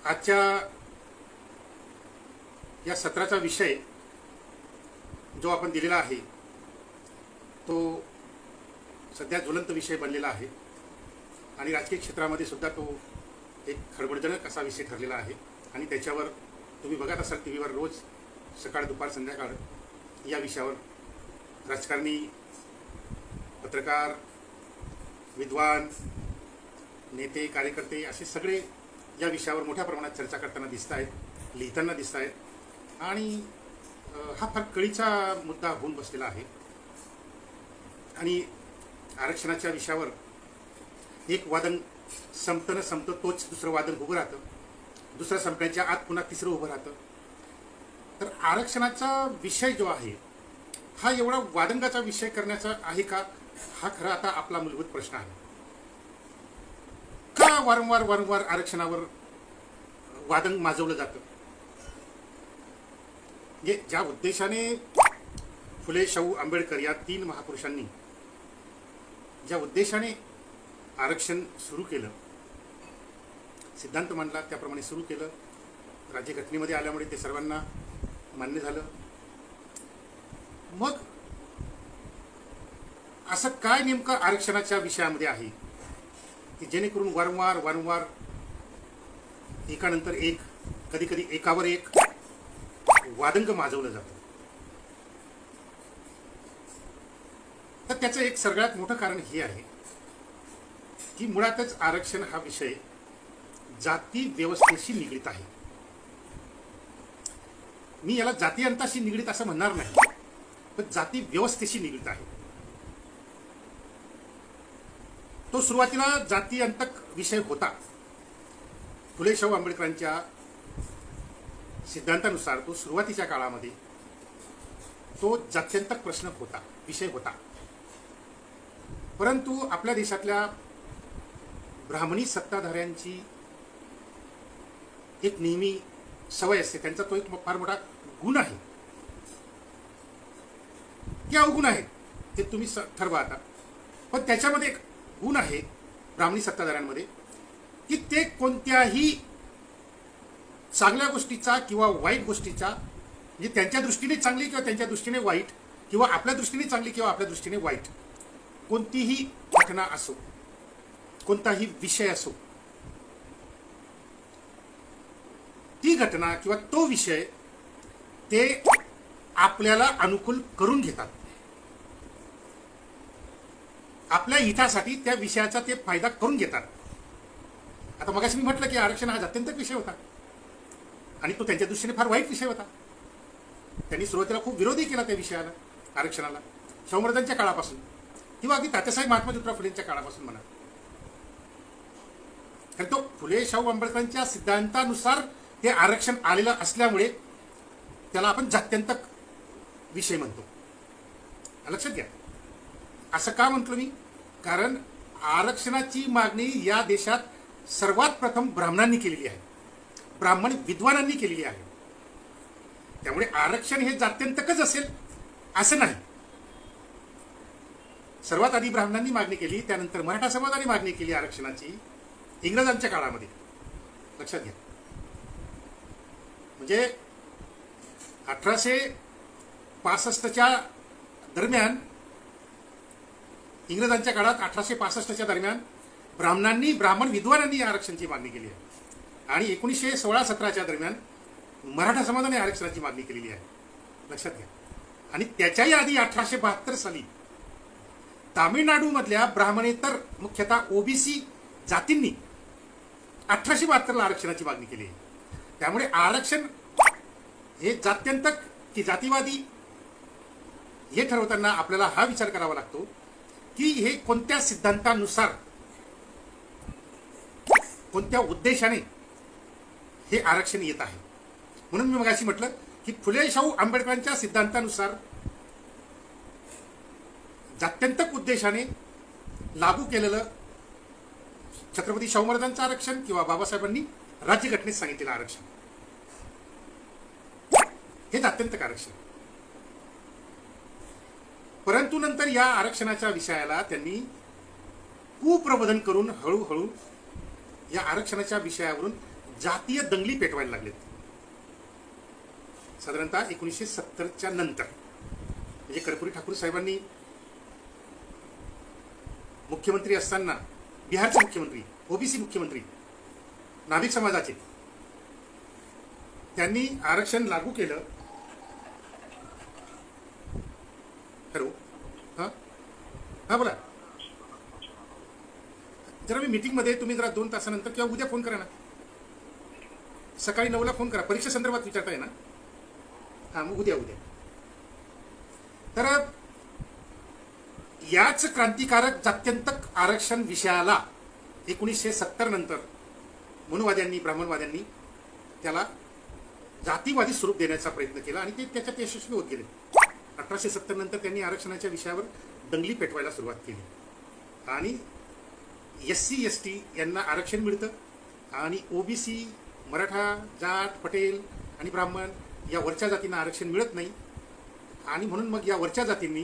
आजच्या या सत्राचा विषय जो आपण दिलेला आहे तो सध्या ज्वलंत विषय बनलेला आहे आणि राजकीय क्षेत्रामध्ये सुद्धा तो एक खळबळजनक असा विषय ठरलेला आहे आणि त्याच्यावर तुम्ही बघत असाल टी व्हीवर रोज सकाळ दुपार संध्याकाळ या विषयावर राजकारणी, पत्रकार, विद्वान, नेते, कार्यकर्ते असे सगळे या विषयावर मोठ्या प्रमाणात चर्चा करताना दिसत आहेत, लिहिताना दिसत आहेत आणि हा फार कळीचा मुद्दा होऊन बसलेला आहे. आणि आरक्षणाच्या विषयावर एक वादन संपतं न संपतं तोच दुसरं वादन उभं राहतं, दुसरं संपण्याच्या आत पुन्हा तिसरं उभं राहतं. तर आरक्षणाचा विषय जो आहे हा एवढा वादंगाचा विषय करण्याचा आहे का, हा खरा आता आपला मूलभूत प्रश्न आहे. का वारंवार आरक्षणावर वादंग माजवलं जातं? म्हणजे ज्या उद्देशाने फुले, शाहू, आंबेडकर या तीन महापुरुषांनी ज्या उद्देशाने आरक्षण सुरू केलं, सिद्धांत मांडला, त्याप्रमाणे सुरू केलं, राज्यघटनेमध्ये आल्यामुळे ते सर्वांना मान्य झालं. मग असं काय नेमकं आरक्षणाच्या विषयामध्ये आहे की जेणेकरून वारंवार एकानंतर एक, कधी कधी एकावर एक वादंग माजवलं जातं? तर त्याचं एक सगळ्यात मोठं कारण हे आहे की मुळातच आरक्षण हा विषय जाती व्यवस्थेशी निगडीत आहे. मी याला जाती अंताशी निगडीत असं म्हणणार नाही, पण जाती व्यवस्थेशी निगडीत आहे. तो सुरुवातीला जाती अंतक विषय होता. फुले, शाहू, आंबेडकरांच्या सिद्धांतानुसार तो सुरुवातीच्या काळामध्ये तो जात्यंतक प्रश्न होता, विषय होता. परंतु आपल्या देशातल्या ब्राह्मणी सत्ताधाऱ्यांची एक नेहमी सवय असते, त्यांचा तो एक फार मोठा गुण आहे की अवगुण आहे ते तुम्ही ठरवा आता. पण त्याच्यामध्ये एक गुण आहे ब्राह्मणी सत्ताधाऱ्यांमध्ये की ते कोणत्याही चांगल्या गोष्टीचा किंवा वाईट गोष्टीचा, म्हणजे त्यांच्या दृष्टीने चांगली किंवा त्यांच्या दृष्टीने वाईट, किंवा आपल्या दृष्टीने चांगली किंवा आपल्या दृष्टीने वाईट, कोणतीही घटना असो, कोणताही विषय असो, ती घटना किंवा तो विषय ते आपल्याला अनुकूल करून घेतात. आपल्या हितासाठी त्या विषयाचा ते फायदा करून घेतात. आता मगाशी मी म्हटलं की आरक्षण हा जात्यंतक विषय होता आणि तो त्यांच्या दृष्टीने फार वाईट विषय होता. त्यांनी सुरुवातीला खूप विरोधही केला त्या विषयाला, आरक्षणाला, शाहू महाराजांच्या काळापासून किंवा अगदी तात्यासाहेब महात्मा ज्योतिराव फुलेंच्या काळापासून म्हणा. कारण तो फुले, शाहू, आंबेडकरांच्या सिद्धांतानुसार ते आरक्षण आलेलं असल्यामुळे त्याला आपण जात्यंतक विषय म्हणतो. लक्षात घ्या. असं का म्हटलं मी? कारण आरक्षणाची मागणी या देशात सर्वात प्रथम ब्राह्मणांनी केलेली आहे, ब्राह्मण विद्वानांनी केलेली आहे. त्यामुळे आरक्षण हे जात्यंतकच असेल असं नाही. सर्वात आधी ब्राह्मणांनी मागणी केली, त्यानंतर मराठा समाजाने मागणी केली आरक्षणाची इंग्रजांच्या काळामध्ये. लक्षात घ्या. म्हणजे 1865च्या दरम्यान, इंग्रजांच्या काळात 1865च्या दरम्यान ब्राह्मण विद्वानांनी आरक्षणाची मागणी केली आहे आणि 1916-17च्या दरम्यान मराठा समाजाने आरक्षणाची मागणी केलेली आहे. लक्षात घ्या. आणि त्याच्याही आधी 1872 साली तामिळनाडूमधल्या ब्राह्मणेतर मुख्यतः ओबीसी जातींनी 1872ला आरक्षणाची मागणी केली आहे. त्यामुळे आरक्षण हे जात्यंतक की जातीवादी हे ठरवताना आपल्याला हा विचार करावा लागतो की हे कोणत्या सिद्धांतानुसार, कोणत्या उद्देशाने हे आरक्षण येत आहे. म्हणून मी मगाशी म्हटलं की फुले, शाहू, आंबेडकरांच्या सिद्धांतानुसार जात्यंतक उद्देशाने लागू केलेलं छत्रपती शाहू महाराजांचं आरक्षण किंवा बाबासाहेबांनी राज्यघटनेत सांगितलेलं आरक्षण हे जात्यंतक आरक्षण. परंतु नंतर या आरक्षणाच्या विषयाला त्यांनी कुप्रबोधन करून हळूहळू या आरक्षणाच्या विषयावरून जातीय दंगली पेटवायला लागलेत. साधारणतः 1970च्या नंतर म्हणजे कर्पूरी ठाकूर साहेबांनी मुख्यमंत्री असताना, बिहारचे मुख्यमंत्री, ओबीसी मुख्यमंत्री, नाभिक समाजाचे, त्यांनी आरक्षण लागू केलं. हॅलो, हां हां बोला. जरा मी मीटिंगमध्ये, तुम्ही जरा 2 तासानंतर किंवा उद्या फोन करा ना. सकाळी 9ला फोन करा. परीक्षा संदर्भात विचारताय ना? हां, मग उद्या. तर याच क्रांतिकारक जात्यंतक आरक्षण विषयाला 1970 नंतर मनुवाद्यांनी, ब्राह्मणवाद्यांनी त्याला जातीवादी स्वरूप देण्याचा प्रयत्न केला आणि ते त्याच्यात यशस्वी होत गेले. 1870 नंतर त्यांनी आरक्षणाच्या विषयावर दंगली पेटवायला सुरुवात केली आणि SC ST यांना आरक्षण मिळतं आणि OBC, मराठा, जाट, पटेल आणि ब्राह्मण या वरच्या जातींना आरक्षण मिळत नाही. आणि म्हणून मग या वरच्या जातींनी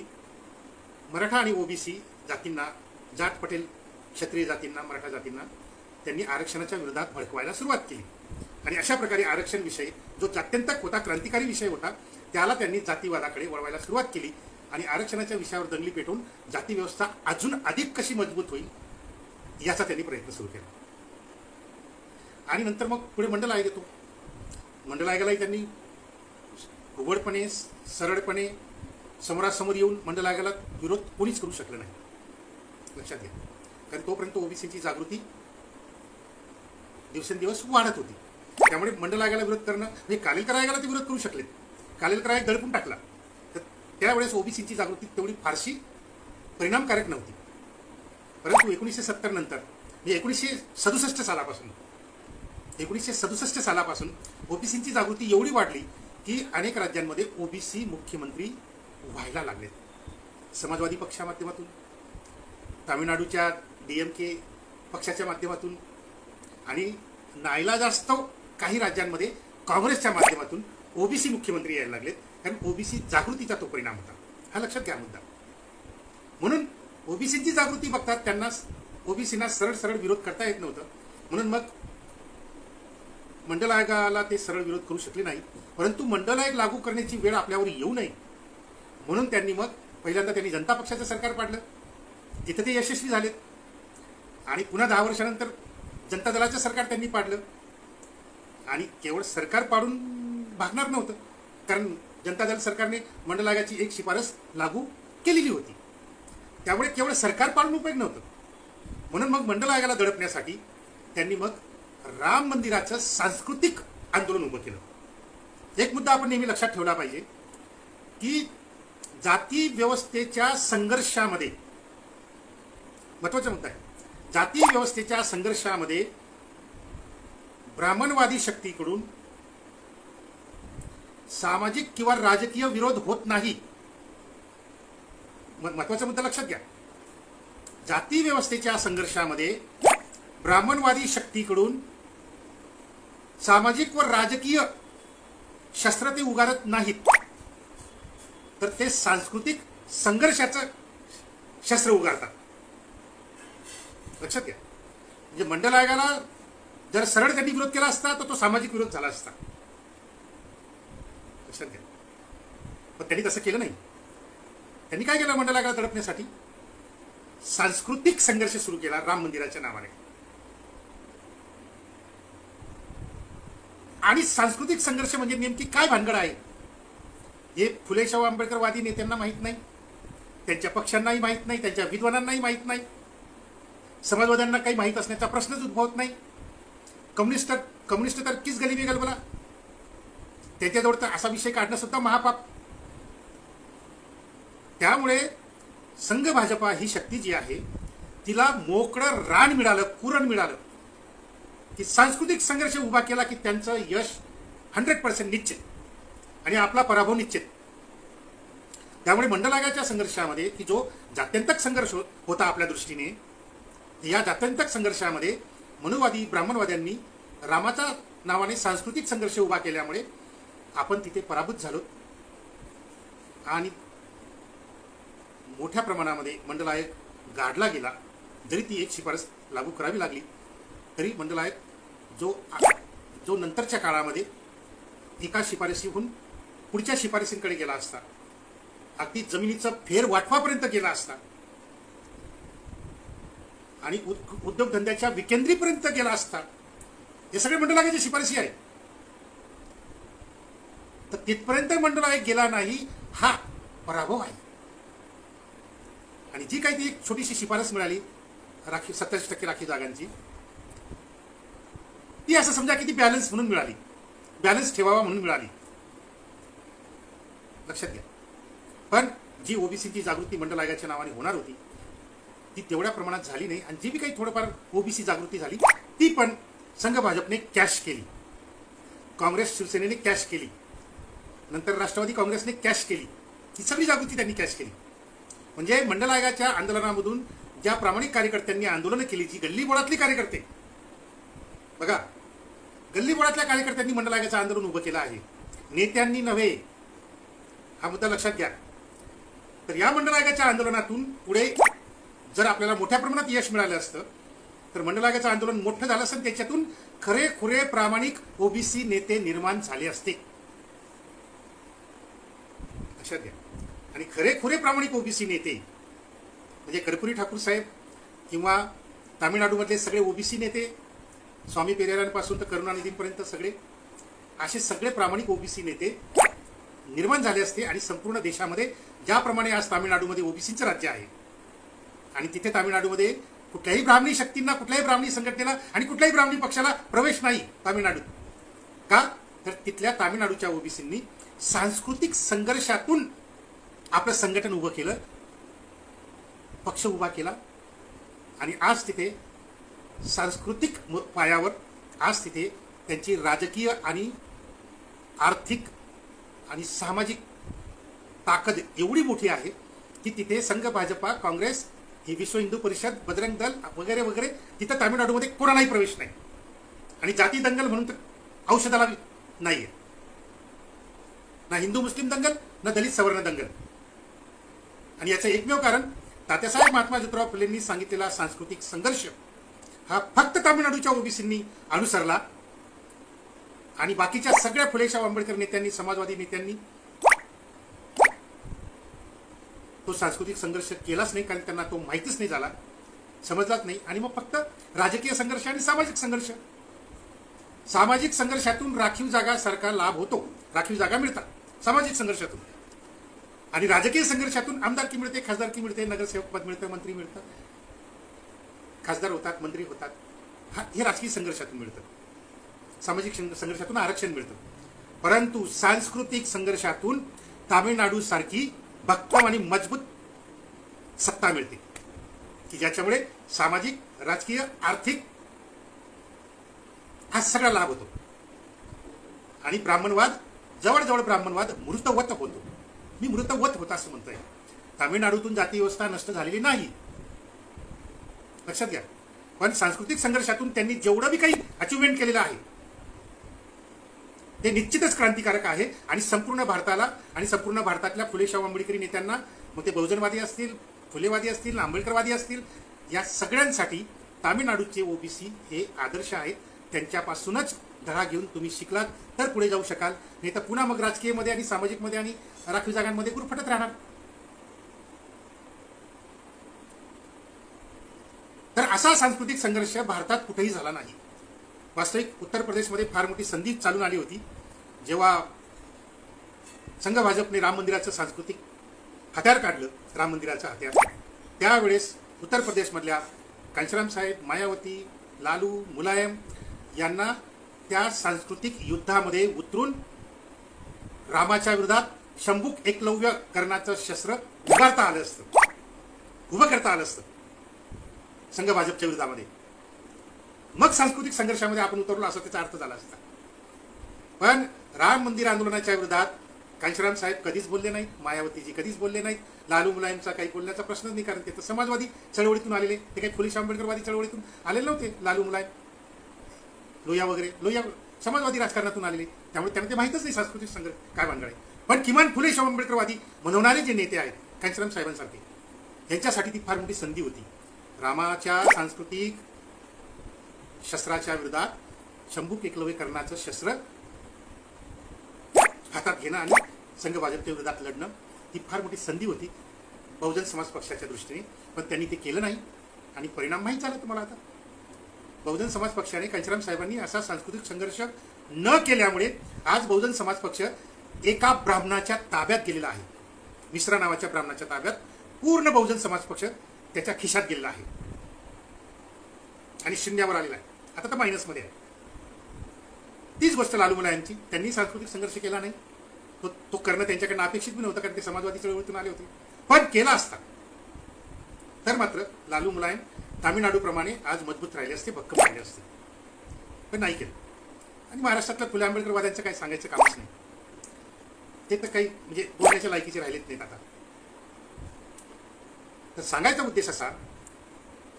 मराठा आणि OBC जातींना, जाट, पटेल, क्षत्रिय जातींना, मराठा जातींना त्यांनी आरक्षणाच्या विरोधात भडकवायला सुरुवात केली. आणि अशा प्रकारे आरक्षण विषय जो जात्यंतक होता, क्रांतिकारी विषय होता, त्याला त्यांनी जातीवादाकडे वळवायला सुरुवात केली आणि आरक्षणाच्या विषयावर दंगली पेटवून जाती व्यवस्था अजून अधिक कशी मजबूत होईल याचा त्यांनी प्रयत्न सुरू केला. आणि नंतर मग पुढे मंडल आयोग येतो. मंडल आयोगालाही त्यांनी उघडपणे, सरळपणे, समोरासमोर येऊन मंडल आयोगाला विरोध कोणीच करू शकलं नाही. लक्षात घ्या, कारण तोपर्यंत ओबीसीची जागृती दिवसेंदिवस वाढत होती. त्यामुळे मंडल आयोगाला विरोध करणं म्हणजे कालेलकर आयोगाला ते विरोध करू शकले. कालेलकर आयोग दडपून टाकला. तर त्यावेळेस ओबीसीची जागृती तेवढी फारशी परिणामकारक नव्हती. परंतु 1970 नंतर म्हणजे 1967 सालापासून ओबीसीची जागृती एवढी वाढली की अनेक राज्यांमध्ये ओबीसी मुख्यमंत्री व्हायला लागलेत. समाजवादी पक्षाच्या माध्यमातून, तामिळनाडूच्या DMK पक्षाच्या माध्यमातून आणि नाईलाजास्तव काही राज्यांमध्ये काँग्रेसच्या माध्यमातून ओबीसी मुख्यमंत्री यायला लागलेत. कारण ओबीसी जागृतीचा तो परिणाम होता. हा लक्षात घ्या मुद्दा. म्हणून ओबीसीची जागृती बघतात त्यांना ओबीसीना सरळ सरळ विरोध करता येत नव्हतं. म्हणून मग मंडल आयोगाला ते सरळ विरोध करू शकले नाही. परंतु मंडल आयोग लागू करण्याची वेळ आपल्यावर येऊ नये म्हणून त्यांनी मग पहिल्यांदा त्यांनी जनता पक्षाचं सरकार पाडलं. तिथे ते यशस्वी झालेत. आणि पुन्हा 10 वर्षानंतर जनता दलाचं सरकार त्यांनी पाडलं. आणि केवळ सरकार पाडून भागणार नव्हतं, कारण जनता दल सरकारने मंडल आयोगाची एक शिफारस लागू केलेली होती. त्यामुळे केवळ सरकार पाडून उपयोग नव्हतं. म्हणून मग मंडल आयोगाला दडपण्यासाठी त्यांनी मग राम मंदिराचं सांस्कृतिक आंदोलन उभं केलं. एक मुद्दा आपण नेहमी लक्षात ठेवला पाहिजे की जाती व्यवस्थेच्या संघर्षामध्ये, महत्वाचा मुद्दा आहे, जाती व्यवस्थेच्या संघर्षामध्ये ब्राह्मणवादी शक्तीकडून सामाजिक किंवा राजकीय विरोध होत नाही. महत्वाचा मुद्दा लक्षात घ्या. जाती व्यवस्थेच्या संघर्षामध्ये ब्राह्मणवादी शक्तीकडून सामाजिक व राजकीय शस्त्र ते उगारत नाहीत, तर ते सांस्कृतिक संघर्षाचं शस्त्र उगारतात. लक्षात घ्या. म्हणजे मंडल आयोगाला जर सरळ त्यांनी विरोध केला असता तर तो सामाजिक विरोध झाला असता. लक्षात घ्या. पण त्यांनी तसं केलं नाही. त्यांनी काय केलं? मंडल आयोगाला दडपण्यासाठी सांस्कृतिक संघर्ष सुरू केला राम मंदिराच्या नावाने. आणि सांस्कृतिक संघर्ष म्हणजे नेमकी काय भानगड आहे हे फुले शाहू आंबेडकरवादी नेत्यांना माहीत नाही, त्यांच्या पक्षांनाही माहीत नाही, त्यांच्या विद्वानांनाही माहीत नाही, समाजवाद्यांना काही माहीत असण्याचा प्रश्नच उद्भवत नाही. कम्युनिस्ट तर किस गली में गलबला, त्याच्याजवळ तर असा विषय काढणं सुद्धा महापाप. त्यामुळे संघ भाजपा ही शक्ती जी आहे तिला मोकळं रान मिळालं, कुरण मिळालं की सांस्कृतिक संघर्ष उभा केला की त्यांचं यश 100% निश्चित आणि आपला पराभव निश्चित. त्यामुळे मंडल आयोगाच्या संघर्षामध्ये की जो जात्यंतक संघर्ष होता आपल्या दृष्टीने, या जात्यंतक संघर्षामध्ये मनुवादी ब्राह्मणवाद्यांनी रामाच्या नावाने सांस्कृतिक संघर्ष उभा केल्यामुळे आपण तिथे पराभूत झालो. आणि मोठ्या प्रमाणामध्ये मंडल आयोग गाडला गेला. जरी ती एक शिफारस लागू करावी लागली तरी मंडल आयोग जो जो नंतरच्या काळामध्ये एका शिफारशीहून पुढच्या शिफारशींकडे गेला असता, अगदी जमिनीचं फेर वाटवापर्यंत गेला असता आणि उद्योगधंद्याच्या विकेंद्रीपर्यंत गेला असता, हे सगळे मंडल आयोगाची शिफारशी आहे. तर तिथपर्यंत मंडल आयोग गेला नाही, हा पराभव आहे. आणि जी काही ती एक छोटीशी शिफारस मिळाली राखीव 27% राखीव जागांची, ती असं समजा की ती बॅलन्स म्हणून मिळाली, बॅलन्स ठेवावा म्हणून मिळाली, लक्षात घ्या. पण जी ओबीसीची जागृती मंडल आयोगाच्या नावाने होणार होती ती तेवढ्या प्रमाणात झाली नाही. आणि जी बी काही थोडंफार ओबीसी जागृती झाली ती पण संघ भाजपने कॅश केली, काँग्रेस शिवसेनेने कॅश केली, नंतर राष्ट्रवादी काँग्रेसने कॅश केली. ही सगळी जागृती त्यांनी कॅश केली. म्हणजे मंडल आयोगाच्या आंदोलनामधून ज्या प्रामाणिक कार्यकर्त्यांनी आंदोलनं केली, जी गल्लीबोळातली कार्यकर्ते, बघा गल्लीबोळातल्या कार्यकर्त्यांनी मंडल आयोगाचं आंदोलन उभं केलं आहे, नेत्यांनी नव्हे. हा मुद्दा लक्षात घ्या. तर या मंडल आयोगाच्या आंदोलनातून पुढे जर आपल्याला मोठ्या प्रमाणात यश मिळालं असतं तर मंडल आयोगाचं आंदोलन मोठं झालं असतं, त्याच्यातून खरेखुरे प्रामाणिक ओबीसी नेते निर्माण झाले असते, लक्षात घ्या. आणि खरेखुरे प्रामाणिक ओबीसी नेते म्हणजे कर्पूरी ठाकूर साहेब किंवा तामिळनाडूमधले सगळे ओबीसी नेते, स्वामी पेरेरांपासून तर करुणानिधींपर्यंत सगळे असे सगळे प्रामाणिक ओबीसी नेते निर्माण झाले असते. आणि संपूर्ण देशामध्ये ज्याप्रमाणे आज तामिळनाडूमध्ये ओबीसीचं राज्य आहे आणि तिथे तामिळनाडूमध्ये कुठल्याही ब्राह्मणी शक्तींना, कुठल्याही ब्राह्मणी संघटनेला आणि कुठल्याही ब्राह्मणी पक्षाला प्रवेश नाही तामिळनाडूत. का तर तिथल्या तामिळनाडूच्या ओबीसींनी सांस्कृतिक संघर्षातून आपलं संघटन उभं केलं, पक्ष उभा केला आणि आज तिथे सांस्कृतिक पायावर आज तिथे त्यांची राजकीय आणि आर्थिक आणि सामाजिक ताकद एवढी मोठी आहे की तिथे संघ भाजपा, काँग्रेस, ही विश्व हिंदू परिषद, बजरंग दल वगैरे वगैरे तिथं तामिळनाडूमध्ये कोणालाही प्रवेश नाही. आणि जाती दंगल म्हणून तर औषधाला नाहीये, ना हिंदू मुस्लिम दंगल ना दलित सवर्ण दंगल. आणि याचं एकमेव कारण तात्यासाहेब महात्मा ज्योतिराव फुलेंनी सांगितलेला सांस्कृतिक संघर्ष हा फक्त तामिळनाडूच्या ओबीसींनी अनुसरला आणि बाकीच्या सगळ्या फुलेशाह आंबेडकर नेत्यांनी, समाजवादी नेत्यांनी तो सांस्कृतिक संघर्ष केलाच नाही, कारण त्यांना तो माहितीच नाही झाला, समजलाच नाही. आणि मग फक्त राजकीय संघर्ष आणि सामाजिक संघर्ष, सामाजिक संघर्षातून राखीव जागा सारखा लाभ होतो, राखीव जागा मिळतात सामाजिक संघर्षातून. आणि राजकीय संघर्षातून आमदारकी मिळते, खासदारकी मिळते, नगरसेवक पद मिळतं, मंत्री मिळतं, खासदार होतात, मंत्री होतात. हा हे राजकीय संघर्षातून मिळतं. सामाजिक संघर्षातून आरक्षण मिळतं. परंतु सांस्कृतिक संघर्षातून तामिळनाडू सारखी भक्कम आणि मजबूत सत्ता मिळते की ज्याच्यामुळे सामाजिक, राजकीय, आर्थिक हा सगळा लाभ होतो. आणि ब्राह्मणवाद, जवळजवळ ब्राह्मणवाद मृतवत होतो. मी मृतवत होता असं म्हणतोय. तामिळनाडूतून जाती व्यवस्था नष्ट झालेली नाही, लक्षात घ्या. पण सांस्कृतिक संघर्षातून त्यांनी जेवढं बी काही अचिव्हमेंट केलेलं आहे ते निश्चितच क्रांतिकारक आहे. आणि संपूर्ण भारताला आणि संपूर्ण भारतातल्या फुलेशाह आंबेडकरी नेत्यांना, मग ते बहुजनवादी असतील, फुलेवादी असतील, आंबेडकरवादी असतील, या सगळ्यांसाठी तामिळनाडूचे ओबीसी हे आदर्श आहेत. त्यांच्यापासूनच धडा घेऊन तुम्ही शिकलात तर पुढे जाऊ शकाल, नाही तर पुन्हा मग राजकीयमध्ये आणि सामाजिकमध्ये आणि राखीव जागांमध्ये गुरफटत राहणार. तर असा सांस्कृतिक संघर्ष भारतात कुठेही झाला नाही. वास्तविक उत्तर प्रदेशमध्ये फार मोठी संधी चालून आली होती जेव्हा संघ भाजपने राम मंदिराचं सांस्कृतिक हत्यार काढलं, राम मंदिराचं हत्यार. त्यावेळेस उत्तर प्रदेशमधल्या कांशीराम साहेब, मायावती, लालू, मुलायम यांना त्या सांस्कृतिक युद्धामध्ये उतरून रामाच्या विरोधात शंभूक एकलव्य करण्याचं शस्त्र उभारता आलं असतं, उभं करता आलं असतं संघ भाजपच्या विरोधामध्ये. मग सांस्कृतिक संघर्षामध्ये आपण उतरलो असं त्याचा अर्थ झाला असता. पण राम मंदिर आंदोलनाच्या विरोधात कांशीराम साहेब कधीच बोलले नाहीत, मायावतीजी कधीच बोलले नाहीत, लालू मुलायमचा काही बोलण्याचा प्रश्नच नाही, कारण ते तर समाजवादी चळवळीतून आलेले, ते काही फुलेशाह आंबेडकरवादी चळवळीतून आलेले नव्हते. लालू मुलायम, लोहिया वगैरे, लोहिया समाजवादी राजकारणातून आलेले, त्यामुळे त्यांना ते माहितच नाही सांस्कृतिक संघर्ष काय भानगड आहे. पण किमान फुलेशाह आंबेडकरवादी म्हणवणारे जे नेते आहेत कांशीराम साहेबांसारखे, यांच्यासाठी ती फार मोठी संधी होती. रामाच्या सांस्कृतिक शस्त्राच्या विरोधात शंभू एकलव्यकरणाचं शस्त्र हातात घेणं आणि संघ भाजपच्या विरोधात लढणं ही फार मोठी संधी होती बहुजन समाज पक्षाच्या दृष्टीने, पण त्यांनी ते केलं नाही आणि परिणाम माहीत झाला तुम्हाला. आता बहुजन समाज पक्षाने कांचीराम साहेबांनी असा सांस्कृतिक संघर्ष न केल्यामुळे आज बहुजन समाज पक्ष एका ब्राह्मणाच्या ताब्यात गेलेला आहे. मिश्रा नावाच्या ब्राह्मणाच्या ताब्यात पूर्ण बहुजन समाज पक्ष त्याच्या खिशात गेलेला आहे आणि शून्यावर आलेला आहे. आता तर मायनसमध्ये आहे. तीच गोष्ट लालू मुलायमची, त्यांनी सांस्कृतिक संघर्ष केला नाही. तो करणं त्यांच्याकडनं अपेक्षित बी नव्हतं, कारण ते समाजवादी चळवळीतून आले होते. पण केला असता तर मात्र लालू मुलायम तामिळनाडूप्रमाणे आज मजबूत राहिले असते, भक्कम राहिले असते, पण नाही केलं. आणि महाराष्ट्रातल्या फुले आंबेडकरवाद्यांचं काही सांगायचं कामच नाही. ते तर काही म्हणजे बोलण्याच्या लायकीचे राहिलेत नाहीत आता. तर सांगायचा उद्देश असा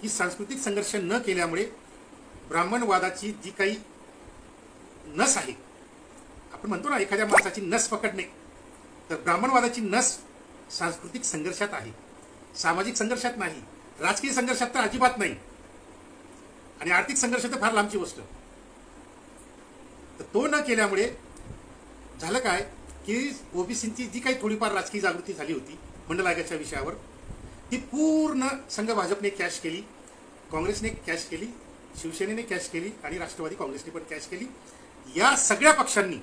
की सांस्कृतिक संघर्ष न केल्यामुळे ब्राह्मणवादाची जी काही नस आहे, आपण म्हणतो ना एखाद्या माणसाची नस पकडणे, तर ब्राह्मणवादाची नस सांस्कृतिक संघर्षात आहे, सामाजिक संघर्षात नाही, राजकीय संघर्षात तर अजिबात नाही, आणि आर्थिक संघर्ष तर फार लांबची गोष्ट. तर तो न केल्यामुळे झालं काय की ओबीसींची जी काही थोडीफार राजकीय जागृती झाली होती मंडल आयोगाच्या विषयावर, ती पूर्ण संघ भाजपने कॅश केली, काँग्रेसने कॅश केली, शिवसेनेने कॅश केली आणि राष्ट्रवादी काँग्रेसने पण कॅश केली. या सगळ्या पक्षांनी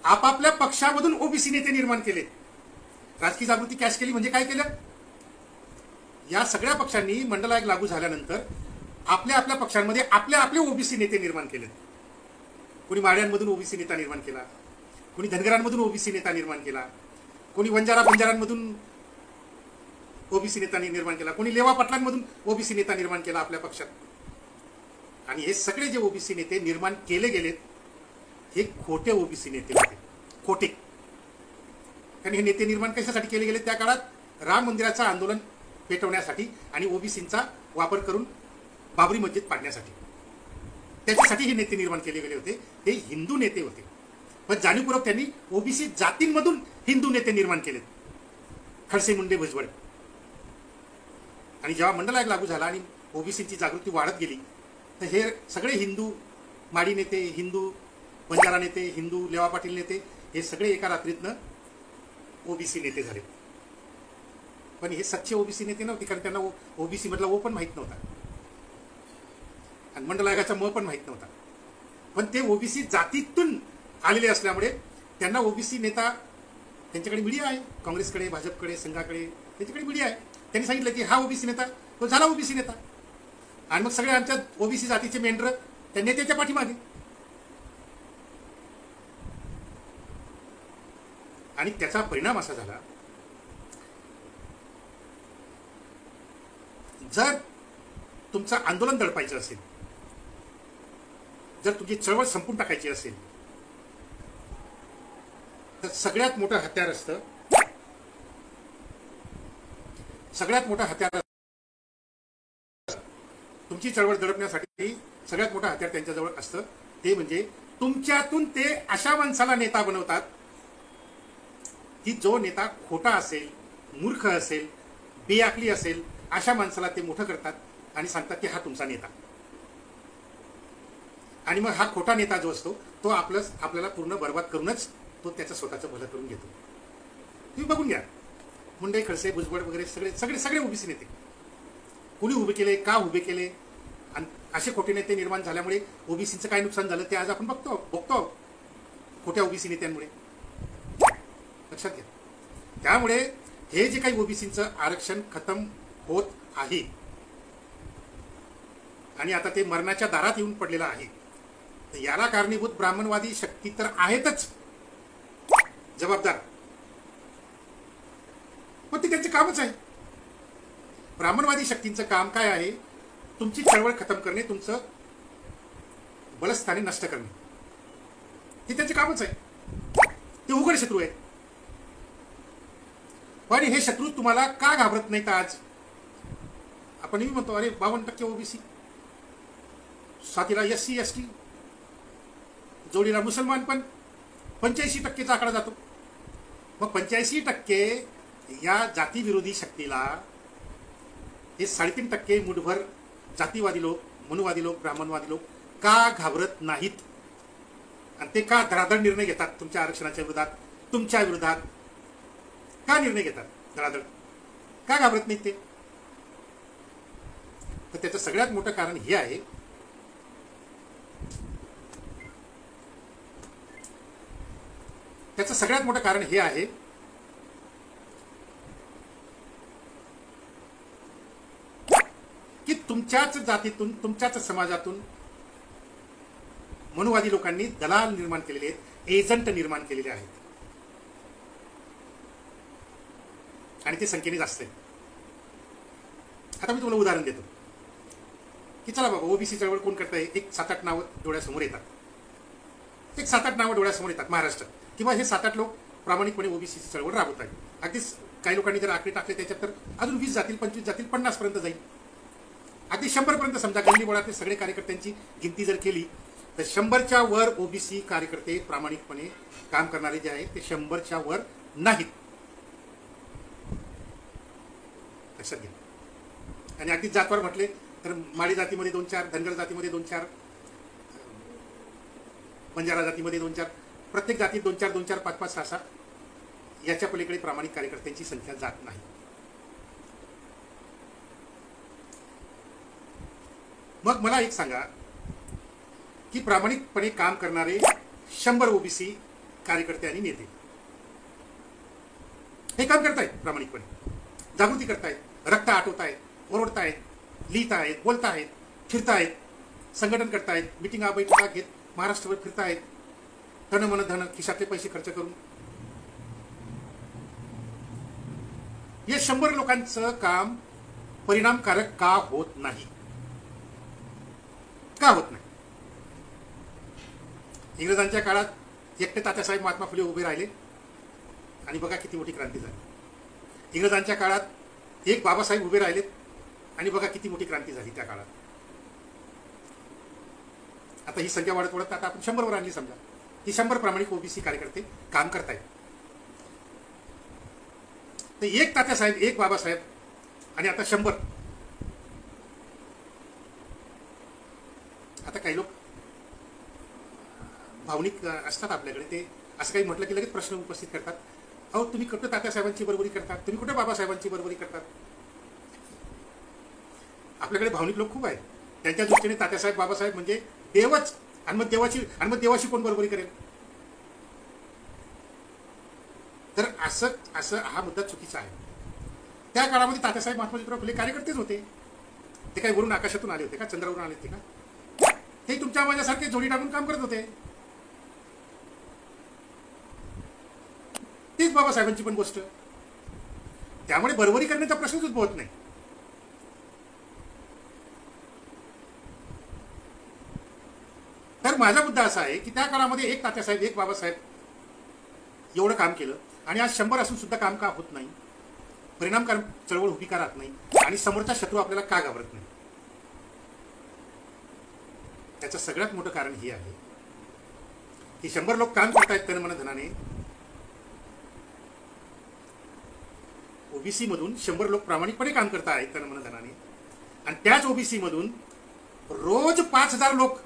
आपापल्या पक्षामधून ओबीसी नेते निर्माण केले. राजकीय जागृती कॅश केली म्हणजे काय केलं? या सगळ्या पक्षांनी मंडल आयोग लागू झाल्यानंतर आपल्या आपल्या पक्षांमध्ये आपले आपले ओबीसी नेते निर्माण केले. कोणी माड्यांमधून ओबीसी नेता निर्माण केला, कोणी धनगरांमधून ओबीसी नेता निर्माण केला, कोणी बंजारांमधून ओबीसी नेता निर्माण केला, कोणी लेवा पाटलांमधून ओबीसी नेता निर्माण केला आपल्या पक्षात. आणि हे सगळे जे ओबीसी नेते निर्माण केले गेलेत हे खोटे ओबीसी नेते होते, खोटे. कारण हे नेते निर्माण कशासाठी केले गेले? त्या काळात राम मंदिराचं आंदोलन पेटवण्यासाठी आणि ओबीसींचा वापर करून बाबरी मस्जिद पाडण्यासाठी, त्याच्यासाठी हे नेते निर्माण केले गेले होते. ते हिंदू नेते होते, पण जाणीवपूर्वक त्यांनी ओबीसी जातींमधून हिंदू नेते निर्माण केलेत, खडसे, मुंडे, भुजबळ. आणि जेव्हा मंडल आयोग लागू झाला आणि ओबीसीची जागृती वाढत गेली, तर हे सगळे हिंदू माडी नेते, हिंदू बंजारा नेते, हिंदू लेवा पाटील नेते, हे सगळे एका रात्रीतनं ओबीसी नेते झाले. पण हे सच्चे ओबीसी नेते नव्हते, कारण त्यांना ओबीसी मधला ओ पण माहीत नव्हता आणि मंडल आयोगाचा म पण माहीत नव्हता. पण ते ओबीसी जातीतून आलेले असल्यामुळे त्यांना ओबीसी नेता, त्यांच्याकडे मीडिया आहे, काँग्रेसकडे, भाजपकडे, संघाकडे त्यांच्याकडे मीडिया आहे. त्यांनी सांगितलं की हा ओबीसी नेता, तो झाला ओबीसी नेता. आणि मग सगळे आमच्या ओबीसी जातीचे मेंढर त्या नेत्याच्या पाठीमागे. आणि त्याचा परिणाम असा झाला, जर तुमचं आंदोलन दडपायचं असेल, जर तुमची चळवळ संपून टाकायची असेल, तर सगळ्यात मोठं हत्यार असतं, सगळ्यात मोठं हत्यार तुमची चळवळ दडपण्यासाठी सगळ्यात मोठं हत्यार त्यांच्याजवळ असतं. ते म्हणजे तुमच्यातून ते अशा माणसाला नेता बनवतात की जो नेता खोटा असेल, मूर्ख असेल, बेअक्कली असेल, अशा माणसाला ते मोठं करतात आणि सांगतात की हा तुमचा नेता. आणि मग हा खोटा नेता जो असतो तो आपल्याला पूर्ण बरबाद करूनच तो त्याचं स्वतःचं भलं करून घेतो. तुम्ही बघून घ्या, मुंडे, खडसे, भुजबळ वगैरे सगळे सगळे सगळे ओबीसी नेते कुणी उभे केले, का उभे केले, आणि असे खोटे नेते निर्माण झाल्यामुळे ओबीसीचं काय नुकसान झालं ते आज आपण बघतो खोट्या ओबीसी नेत्यांमुळे. लक्षात घ्या. त्यामुळे हे जे काही ओबीसीचं आरक्षण खतम होत आहे आणि आता ते मरणाच्या दारात येऊन पडलेलं आहे, तर याला कारणीभूत ब्राह्मणवादी शक्ती तर आहेतच जबाबदार, पण ते त्यांचं कामच आहे. ब्राह्मणवादी शक्तींचं काम काय आहे? तुमची चळवळ खतम करणे, तुमचं बलस्थाने नष्ट करणे, हे त्यांचे कामच आहे. ते उघड शत्रू आहेत. पण हे शत्रू तुम्हाला का घाबरत नाहीत? आज आपण म्हणतो अरे 52% ओबीसी, साथीला SC ST, जोडीला मुसलमान, पण 85%चा आकडा जातो. मग 85% या जातीविरोधी शक्तीला हे 3.5% मुठभर जातीवादी लोक, मनुवादी लोक, ब्राह्मणवादी लोक का घाबरत नाहीत आणि ते का धडाधड निर्णय घेतात तुमच्या आरक्षणाच्या विरोधात, तुमच्या विरोधात का निर्णय घेतात धडाधड, का घाबरत नाहीत ते? तर त्याचं सगळ्यात मोठं कारण हे आहे त्याचं सगळ्यात मोठं कारण हे आहे की तुमच्याच जातीतून, तुमच्याच समाजातून मनुवादी लोकांनी दलाल निर्माण केलेले आहेत, एजंट निर्माण केलेले आहेत आणि ते संख्येने जास्त आहे. आता मी तुम्हाला उदाहरण देतो की चला बाबा ओबीसी चळवळ कोण करताय, एक 7-8 नावं डोळ्यासमोर येतात, एक 7-8 नावं डोळ्यासमोर येतात महाराष्ट्रात, किंवा हे 7-8 लोक प्रामाणिकपणे ओबीसी चळवळ राबवत आहेत. अगदीच काही लोकांनी जर आकडे टाकले त्याच्यात तर अजून 20 जातील, 25 जातील, 50 पर्यंत जाईल, अगदी 100 पर्यंत समजा. गल्ली बोळातले सगळे कार्यकर्त्यांची गिनती जर केली तर 100च्या वर ओबीसी कार्यकर्ते प्रामाणिकपणे काम करणारे जे आहेत ते 100च्या वर नाहीत, लक्षात घ्या. आणि अगदी जातवर म्हटले तर माळी जातीमध्ये 2-4, धनगर जातीमध्ये 2-4, बंजारा जातीमध्ये 2-4, प्रत्येक जातीत 2-4, 2-4, 5-5, 6-6, याच्या पलीकडे प्रामाणिक कार्यकर्त्यांची संख्या जात नाही. मग मला एक सांगा की प्रामाणिकपणे काम करणारे 100 ओबीसी कार्यकर्ते आणि नेते हे काम करतायत, प्रामाणिकपणे जागृती करतायत, रक्त आटवतायत, ओरडतायत, लिहितायत, बोलतायत, फिरतायत, संघटन करतायत, मिटिंगा बैठका घेत महाराष्ट्रभर फिरतायत, तन मन धन खिशातले पैसे खर्च करून. या 100 लोकांचं काम परिणामकारक का होत नाही? का होत नाही? इंग्रजांच्या काळात एकटे तात्यासाहेब महात्मा फुले उभे राहिले आणि बघा किती मोठी क्रांती झाली. इंग्रजांच्या काळात एक बाबासाहेब उभे राहिलेत आणि बघा किती मोठी क्रांती झाली त्या काळात. आता ही संख्या वाढत वाढत आता आपण 100 वर आणली समजा, की 100 प्रामाणिक ओबीसी कार्यकर्ते काम करतायत. तर एक तात्यासाहेब, एक बाबासाहेब आणि आता 100. आता काही लोक भावनिक असतात आपल्याकडे, ते असं काही म्हटलं की लगेच प्रश्न उपस्थित करतात, अहो तुम्ही कुठं तात्यासाहेबांची बरोबरी करतात, तुम्ही कुठे बाबासाहेबांची बरोबरी करतात? आपल्याकडे भावनिक लोक खूप आहेत, त्यांच्या दृष्टीने तात्यासाहेब, बाबासाहेब म्हणजे देवच, आणि मग देवाशी कोण बरोबरी करेल? तर असं हा मुद्दा चुकीचा आहे. त्या काळामध्ये तात्यासाहेब महात्मा ज्योतिराव फुले कार्यकर्तेच होते. ते काही वरून आकाशातून आले होते का, चंद्रावरून आले होते का? ते तुमच्या माझ्यासारखे जोडी टाकून काम करत होते. तीच बाबासाहेबांची पण गोष्ट. त्यामुळे बरोबरी करण्याचा प्रश्नच उद्भवत नाही. तर माझा मुद्दा असा आहे की त्या काळामध्ये एक तात्यासाहेब, एक बाबासाहेब एवढं काम केलं आणि आज 100 असून सुद्धा काम का होत नाही? परिणामकारक चळवळ उभी का राहत नाही? आणि समोरचा शत्रू आपल्याला का घाबरत नाही? त्याचं सगळ्यात मोठं कारण हे आहे की 100 लोक काम करतायत तन मन धनाने. ओबीसी मधून 100 लोक प्रामाणिकपणे काम करत आहेत तन मन धनाने, आणि त्याच ओबीसी मधून रोज 5000 लोक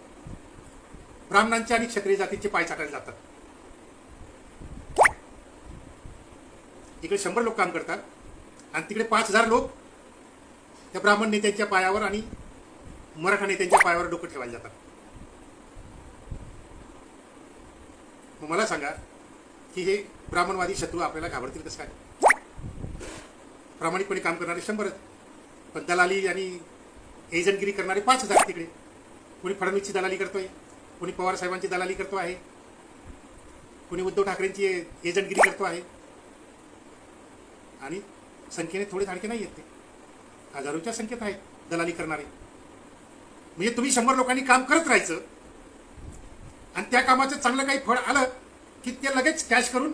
ब्राह्मणांच्या आणि क्षत्रिय जातीचे पाय चाटायला जातात. इकडे 100 लोक काम करतात आणि तिकडे 5000 लोक त्या ब्राह्मण नेत्यांच्या पायावर आणि मराठा नेत्यांच्या पायावर डोकं ठेवायला जातात. मग मला सांगा की हे ब्राह्मणवादी शत्रू आपल्याला घाबरतील कसं काय? प्रामाणिकपणे काम करणारे 100, पण दलाली आणि एजंटगिरी करणारे 5000. तिकडे कोणी फडणवीसची दलाली करतोय, कोणी पवार साहेबांची दलाली करतो आहे, कोणी उद्धव ठाकरेंची एजंटगिरी करतो आहे, आणि संख्येने थोडे धाडके नाही आहेत, ते हजारोच्या संख्येत आहेत दलाली करणारे. म्हणजे तुम्ही 100 लोकांनी काम करत राहायचं आणि त्या कामाचं चांगलं काही फळ आलं की ते लगेच कॅश करून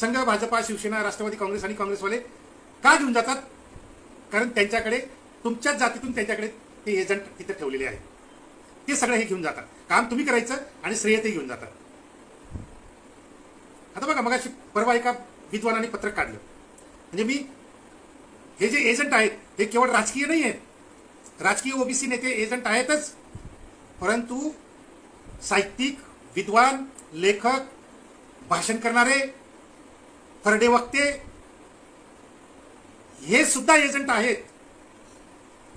संघ, भाजपा, शिवसेना, राष्ट्रवादी काँग्रेस आणि काँग्रेसवाले का घेऊन जातात? कारण त्यांच्याकडे तुमच्याच जातीतून त्यांच्याकडे ते एजंट तिथे ठेवलेले आहेत. ते सगळं हे घेऊन जातात. काम तुम्ही करायचं आणि श्रेय ते घेऊन जातात. आता बघा, मगाशी परवा एका विद्वानाने पत्रक काढलं, म्हणजे मी हे जे एजंट आहेत हे केवळ राजकीय नाही आहेत, राजकीय ओबीसी नेते एजंट आहेतच, परंतु साहित्यिक, विद्वान, लेखक, भाषण करणारे, फरडे वक्ते हे सुद्धा एजंट आहेत,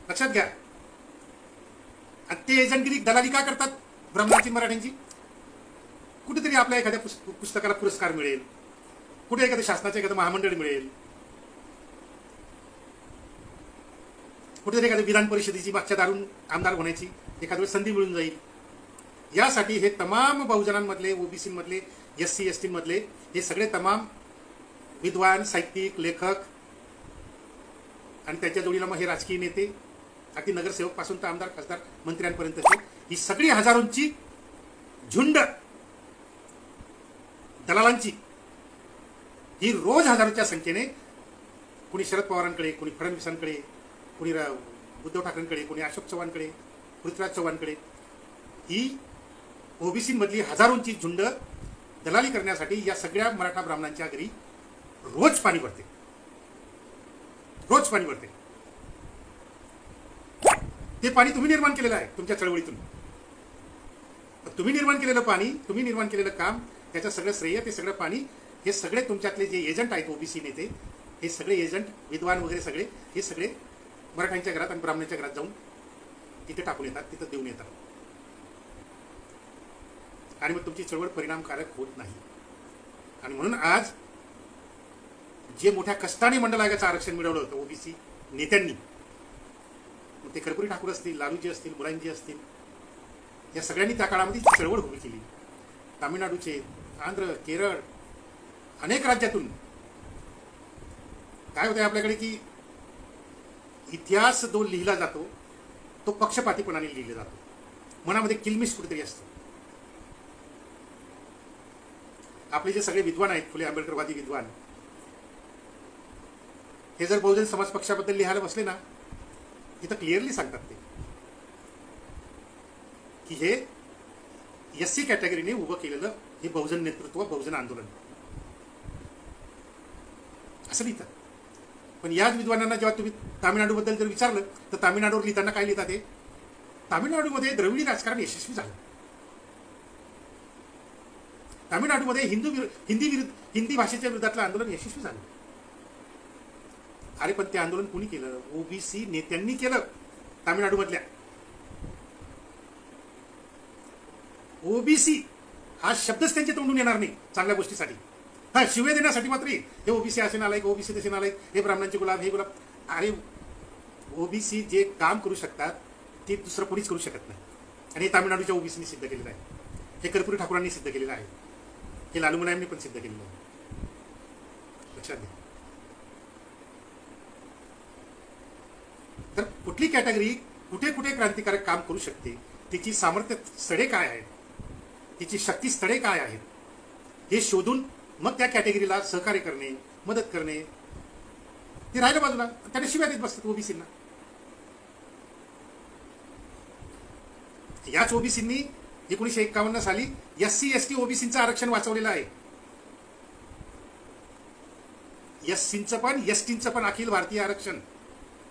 लक्षात घ्या. आणि ते एजंटगिरी, दलाली का करतात ब्राह्मणांची, मराठ्यांची? कुठेतरी आपल्या एखाद्या पुस्तकाला पुरस्कार मिळेल, कुठे एखाद्या शासनाचं एखादं महामंडळ मिळेल, कुठेतरी एखाद्या विधान परिषदेची मागच्या दारून आमदार होण्याची एखाद्या संधी मिळून जाईल. यासाठी हे तमाम बहुजनांमधले, ओबीसी मधले, SC ST मधले हे सगळे तमाम विद्वान, साहित्यिक, लेखक आणि त्याच्या जोडीला मग हे राजकीय नेते, अगदी नगरसेवक पासून तर आमदार, खासदार, मंत्र्यांपर्यंतची ही सगळी हजारोंची झुंड दलालांची ही रोज हजारोच्या संख्येने कुणी शरद पवारांकडे, कुणी फडणवीसांकडे, कुणी उद्धव ठाकरेंकडे, कुणी अशोक चव्हाणकडे, पृथ्वीराज चव्हाणकडे, ही ओबीसी मधली हजारोंची झुंड दलाली करण्यासाठी या सगळ्या मराठा ब्राह्मणांच्या घरी रोज पाणी भरते, रोज पाणी भरते. ते पाणी तुम्ही निर्माण केलेलं आहे तुमच्या चळवळीतून. तुम्ही निर्माण केलेलं पाणी, तुम्ही निर्माण केलेलं काम, त्याचं सगळं श्रेय, ते सगळं पाणी, हे सगळे तुमच्यातले जे एजंट आहेत ओबीसी नेते, हे सगळे एजंट, विद्वान वगैरे सगळे, हे सगळे मराठ्यांच्या घरात आणि ब्राह्मणांच्या घरात जाऊन तिथे टाकून येतात, तिथं देऊन येतात. आणि मग तुमची चळवळ परिणामकारक होत नाही. आणि म्हणून आज जे मोठ्या कष्टाने मंडल आयोगाचं आरक्षण मिळवलं होतं ओबीसी नेत्यांनी, मग ते कर्पूरी ठाकूर असतील, लालूजी असतील, मुलांजी असतील, या सगळ्यांनी त्या काळामध्ये चळवळ उभी केली. तामिळनाडूचे, आंध्र, केरळ, अनेक राज्यातून काय होतं आपल्याकडे की इतिहास जो लिहिला जातो तो पक्षपातीपणाने लिहिला जातो, मनामध्ये किलमिश कुठेतरी असतं. आपले जे सगळे विद्वान आहेत, फुले आंबेडकरवादी विद्वान, हे जर बहुजन समाज पक्षाबद्दल लिहायला बसले ना, इथं क्लिअरली सांगतात ते की हे SC कॅटेगरीने उभं केलेलं हे बहुजन नेतृत्व, बहुजन आंदोलन असं लिहितात. पण याच विद्वानांना जेव्हा तुम्ही तामिळनाडूबद्दल जर विचारलं तर तामिळनाडूवर लिहिताना काय लिहितात? ते तामिळनाडूमध्ये द्रविडी राजकारण यशस्वी झालं. तामिळनाडूमध्ये हिंदी भाषेच्या विरोधातलं आंदोलन यशस्वी झालं. अरे पण ते आंदोलन कोणी केलं? ओबीसी नेत्यांनी केलं. तामिळनाडूमधल्या ओबीसी हा शब्दच त्यांच्या तोंडून येणार नाही चांगल्या गोष्टीसाठी. हा, शिवे देण्यासाठी मात्र हे ओबीसी असे नालायक, ओबीसी तसे नालायक, हे ब्राह्मणांचे गुलाब, हे गुलाब. अरे ओबीसी जे काम करू शकतात ते दुसरं कोणीच करू शकत नाही. आणि हे तामिळनाडूच्या ओबीसीने सिद्ध केलेलं आहे. हे कर्पूरी ठाकूरांनी सिद्ध केलेलं आहे. हे लालू मुलायमने पण सिद्ध केलेलं आहे. लक्षात घ्या. तर कुठली कॅटेगरी कुठे कुठे क्रांतिकारक काम करू शकते, तिची सामर्थ्य स्थळे काय आहेत, तिची शक्ती स्थळे काय आहेत, हे शोधून मग त्या कॅटेगरीला सहकार्य करणे, मदत करणे, ते राहिलं बाजूला. त्याने शिव्या देत बसतात ओबीसींना. याच ओबीसींनी 1951 साली SC ST ओबीसींचं आरक्षण वाचवलेलं आहे. SCचं पण STचं पण अखिल भारतीय आरक्षण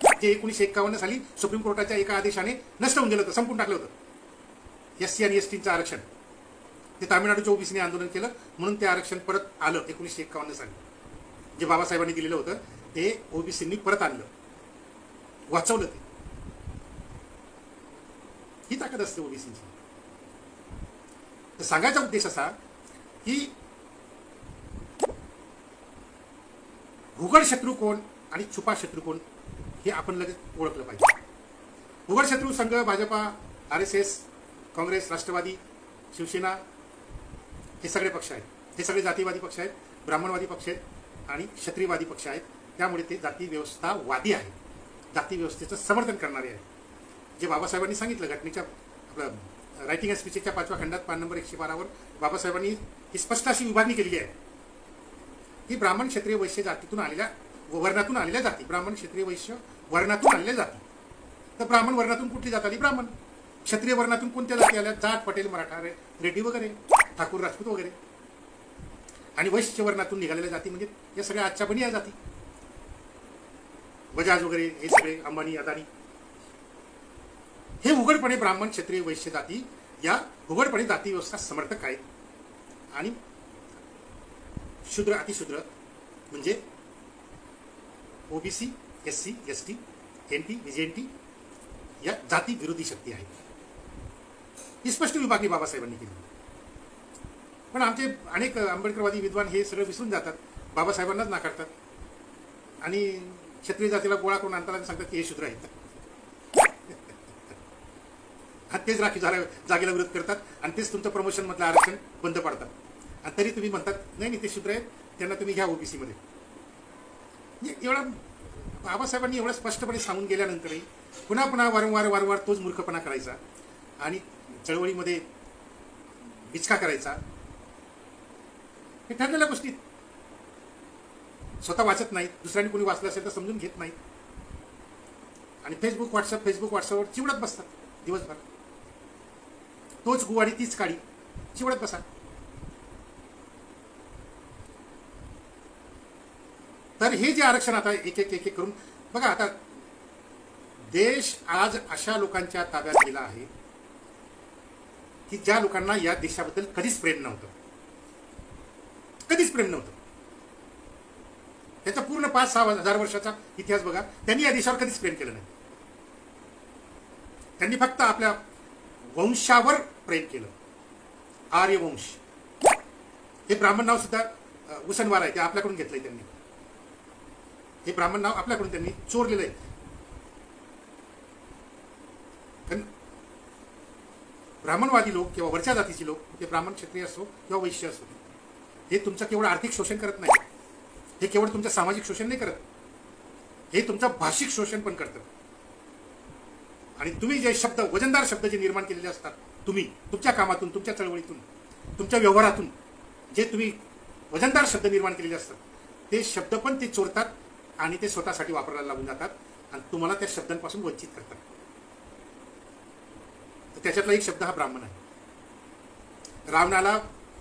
जे 1951 साली सुप्रीम कोर्टाच्या एका आदेशाने नष्ट होऊन गेलं होतं, संपून टाकलं होतं. SC आणि STचं आरक्षण ते तामिळनाडूच्या ओबीसीने आंदोलन केलं म्हणून ते आरक्षण परत आलं 1951 साली. जे बाबासाहेबांनी दिलेलं होतं ते ओबीसींनी परत आणलं, वाचवलं. ते ही ताकद असते ओबीसींची. तर सांगायचा उद्देश असा की उघड शत्रू कोण आणि छुपा शत्रू कोण हे आपण लगेच ओळखलं पाहिजे. उघड शत्रू संघ भाजपा, RSS, काँग्रेस, राष्ट्रवादी, शिवसेना हे सगळे पक्ष आहेत. हे सगळे जातीवादी पक्ष आहेत, ब्राह्मणवादी पक्ष आहेत आणि क्षत्रियवादी पक्ष आहेत. त्यामुळे ते जाती व्यवस्थावादी आहेत, जाती व्यवस्थेचं समर्थन करणारे आहेत. जे बाबासाहेबांनी सांगितलं घटनेच्या आपलं रायटिंग अँड स्पीचच्या 5व्या खंडात पान नंबर 112 बाबासाहेबांनी ही स्पष्ट अशी विभागणी केलेली आहे की ब्राह्मण, क्षत्रिय, वैश्य जातीतून आलेल्या वर्णातून आलेल्या जाती, ब्राह्मण, क्षत्रिय, वैश्य वर्णातून आलेल्या जाती. तर ब्राह्मण वर्णातून कुठली जात आली? ब्राह्मण. क्षत्रिय वर्णातून कोणत्या जाती आल्या? जाट, पटेल, मराठा, रेड्डी वगैरे, ठाकूर, राजपूत वगैरे. आणि वैश्य वर्णातून निघालेल्या जाती म्हणजे या सगळ्या आजच्या पण या जाती, बजाज वगैरे, हे सगळे अंबानी, अदानी. हे उघडपणे ब्राह्मण, क्षत्रिय, वैश्य जाती या उघडपणे जाती व्यवस्था समर्थक आहेत आणि शूद्र, अतिशूद्र म्हणजे OBC, SC, ST, NT, VJNT या जाती विरोधी शक्ती आहेत. ही स्पष्ट विभागणी बाबासाहेबांनी केली. पण आमचे अनेक आंबेडकरवादी विद्वान हे सगळं विसरून जातात, बाबासाहेबांनाच नाकारतात आणि क्षत्रिय जातीला गोळा करून आणतात आणि सांगतात की हे शूद्र आहेत. तेच राखीव जागेला विरोध करतात आणि तेच तुमचं प्रमोशन मधलं आरक्षण बंद पाडतात. आणि तरी तुम्ही म्हणतात नाही नाही ते शूद्र आहेत, त्यांना तुम्ही घ्या ओबीसी मध्ये. एवढा बाबासाहेबांनी एवढं स्पष्टपणे सांगून गेल्यानंतरही पुन्हा पुन्हा वारंवार तोच मूर्खपणा करायचा आणि चळवळीमध्ये विचका करायचा. हे ठरलेल्या गोष्टी स्वतः वाचत नाहीत, दुसऱ्यांनी कोणी वाचलं असेल तर समजून घेत नाहीत आणि फेसबुक व्हॉट्सअपवर चिवडत बसतात दिवसभर. तोच गुवाडी तीच काडी चिवडत बसा. तर हे जे आरक्षण आता एक एक करून बघा, आता देश आज अशा लोकांच्या ताब्यात गेला आहे की ज्या लोकांना या देशाबद्दल कधीच प्रेम नव्हतं. त्याचा पूर्ण 5-6 हजार वर्षाचा इतिहास बघा, त्यांनी या देशावर कधीच प्रेम केलं नाही. त्यांनी फक्त आपल्या वंशावर प्रेम केलं. आर्यवंश हे ब्राह्मण नाव सुद्धा उसनवार आहे, ते आपल्याकडून घेतलंय त्यांनी. हे ब्राह्मण नाव आपल्याकडून त्यांनी चोरलेलं आहे. ब्राह्मणवादी लोक किंवा वरच्या जातीचे लोक, ते ब्राह्मण, क्षत्रिय असो किंवा वैश्य असो, हे तुमचं केवळ आर्थिक शोषण करत नाही, हे केवळ तुमचं सामाजिक शोषण नाही करत, हे तुमचं भाषिक शोषण पण करतं. आणि तुम्ही जे शब्द, वजनदार शब्द जे निर्माण केलेले असतात, तुम्ही तुमच्या कामातून, तुमच्या चळवळीतून, तुमच्या व्यवहारातून जे तुम्ही वजनदार शब्द निर्माण केलेले असतात, ते शब्द पण ते चोरतात आणि ते स्वतःसाठी वापरायला लागून जातात आणि तुम्हाला त्या शब्दांपासून वंचित करतात. तर त्याच्यातला एक शब्द हा ब्राह्मण आहे. रावणाला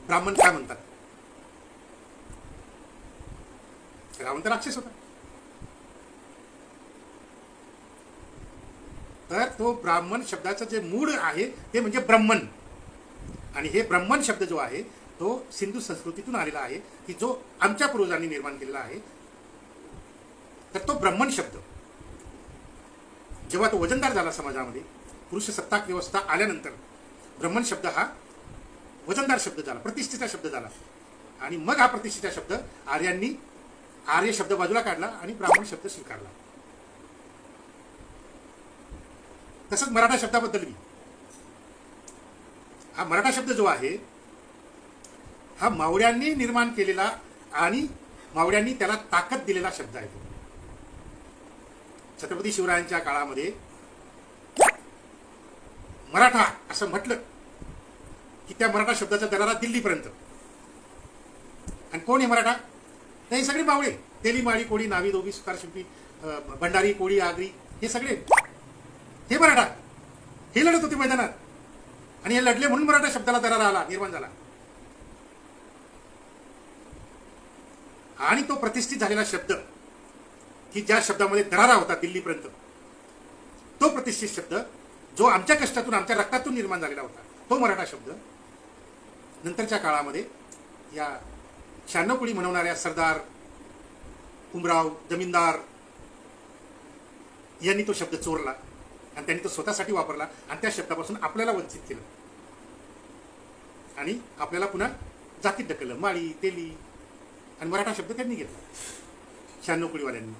ब्राह्मण काय म्हणतात? रावण तर राक्षस होता. तर तो ब्राह्मण शब्दाचं जे मूळ आहे ते म्हणजे ब्रह्मन. आणि हे ब्रह्मन शब्द जो आहे तो सिंधू संस्कृतीतून आलेला आहे, की जो आमच्या पूर्वजांनी निर्माण केलेला आहे. तर तो ब्रह्मन शब्द जेव्हा तो वजनदार झाला समाजामध्ये, पुरुष सत्ताक व्यवस्था आल्यानंतर ब्रह्मन शब्द हा वजनदार शब्द झाला, प्रतिष्ठेचा शब्द झाला. आणि मग हा प्रतिष्ठेचा शब्द आर्यांनी आर्य शब्द बाजूला काढला आणि ब्राह्मण शब्द स्वीकारला. तसंच मराठा शब्दाबद्दल मी, हा मराठा शब्द जो आहे हा मावळ्यांनी निर्माण केलेला आणि मावळ्यांनी त्याला ताकद दिलेला शब्द आहे. छत्रपती शिवरायांच्या काळामध्ये मराठा असं म्हटलं की त्या मराठा शब्दाचा दरारा दिल्लीपर्यंत. आणि कोण हे मराठा? हे सगळे मावळे, तेली, माळी, कोळी, नावी, दोबी, सुतार, शिंपी, भंडारी, कोळी, आगरी, हे सगळे हे मराठा. हे लढत होते मैदानात आणि हे लढले म्हणून मराठा शब्दाला दरारा आला, निर्माण झाला. आणि तो प्रतिष्ठित झालेला शब्द की ज्या शब्दामध्ये दरारा होता दिल्लीपर्यंत, तो प्रतिष्ठित शब्द जो आमच्या कष्टातून, आमच्या रक्तातून निर्माण झालेला होता, तो मराठा शब्द नंतरच्या काळामध्ये या 96 कोळी म्हणवणाऱ्या सरदार, उमराव, जमीनदार यांनी तो शब्द चोरला आणि त्यांनी तो स्वतःसाठी वापरला आणि त्या शब्दापासून आपल्याला वंचित केलं आणि आपल्याला पुन्हा जातीत ढकललं. माळी, तेली आणि मराठा शब्द त्यांनी घेतला 96 कोळीवाल्यांनी.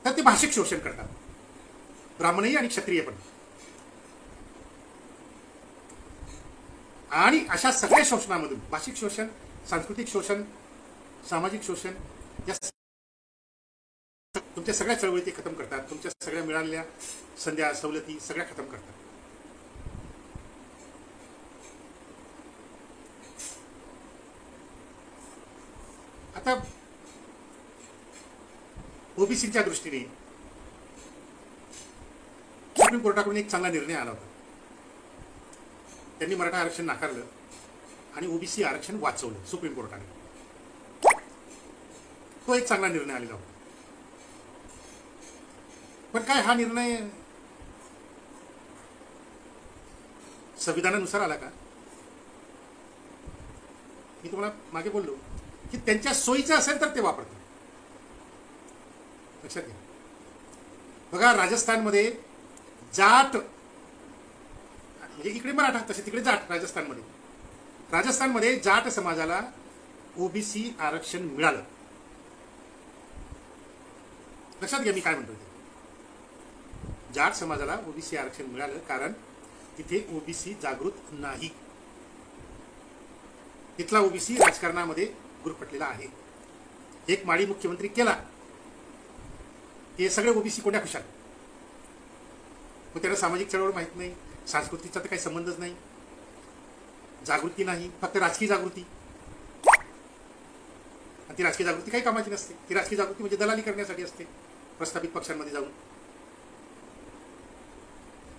तर ते भाषिक शोषण करतात, ब्राह्मणही आणि क्षत्रिय पण. आणि अशा सगळ्या शोषणामधून भाषिक शोषण, सांस्कृतिक शोषण, सामाजिक शोषण, या तुमच्या सगळ्या चळवळी ते खतम करतात. तुमच्या सगळ्या मिळालेल्या संध्या, सवलती सगळ्या खतम करतात. आता ओबीसीच्या दृष्टीने सुप्रीम कोर्टाकडून एक चांगला निर्णय आला होता. त्यांनी मराठा आरक्षण नाकारलं आणि ओबीसी आरक्षण वाचवलं सुप्रीम कोर्टाने. तो एक चांगला निर्णय आलेला होता. पण काय हा निर्णय संविधानानुसार आला का? मी तुम्हाला मागे बोललो की त्यांच्या सोयीचं असेल तर ते वापरतात. लक्षात घ्या. बघा, राजस्थानमध्ये जाट म्हणजे इकडे मराठा, तसे तिकडे जाट. राजस्थानमध्ये जाट समाजाला ओबीसी आरक्षण मिळालं. लक्षात घ्या मी काय म्हणतो ते. जाट समाजाला ओबीसी आरक्षण मिळालं कारण तिथे ओबीसी जागृत नाही. तिथला ओबीसी राजकारणामध्ये गुरफटलेला आहे. एक माळी मुख्यमंत्री केला ते सगळे ओबीसी कोण्या खुशाल. मग त्याला सामाजिक चळवळ माहित नाही, सांस्कृतिकचा तर काही संबंधच नाही, जागृती नाही, फक्त राजकीय जागृती. आणि ती राजकीय जागृती काही कामाची नसते. ती राजकीय जागृती म्हणजे दलाली करण्यासाठी असते, प्रस्थापित पक्षांमध्ये जाऊन.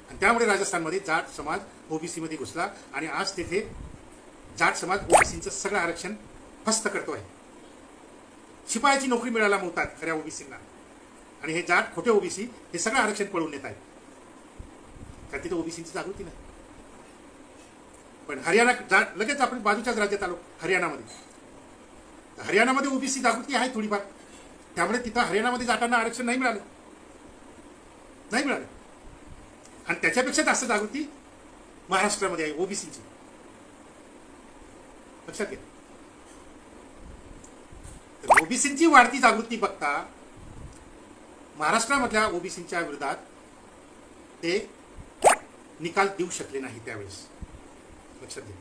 आणि त्यामुळे राजस्थानमध्ये जाट समाज ओबीसी मध्ये घुसला आणि आज तेथे जाट समाज ओबीसीचं सगळं आरक्षण फस्त करतोय. शिपायाची नोकरी मिळायला मोतात खऱ्या ओबीसींना, आणि हे जाट खोटे ओबीसी हे सगळं आरक्षण पळवून येत आहेत, कारण तिथे ओबीसीची जागृती नाही. पण हरियाणा, लगेच आपण बाजूच्याच राज्यात आलो, हरियाणामध्ये ओबीसी जागृती आहे थोडीफार, त्यामुळे तिथं हरियाणामध्ये जाटांना आरक्षण नाही मिळालं. आणि त्याच्यापेक्षा जास्त जागृती महाराष्ट्रामध्ये आहे ओबीसीची. लक्षात घ्या. ओबीसीची वाढती जागृती बघता महाराष्ट्रामधल्या ओबीसीच्या विरोधात ते निकाल देऊ शकले नाही त्यावेळेस. लक्षात घ्या.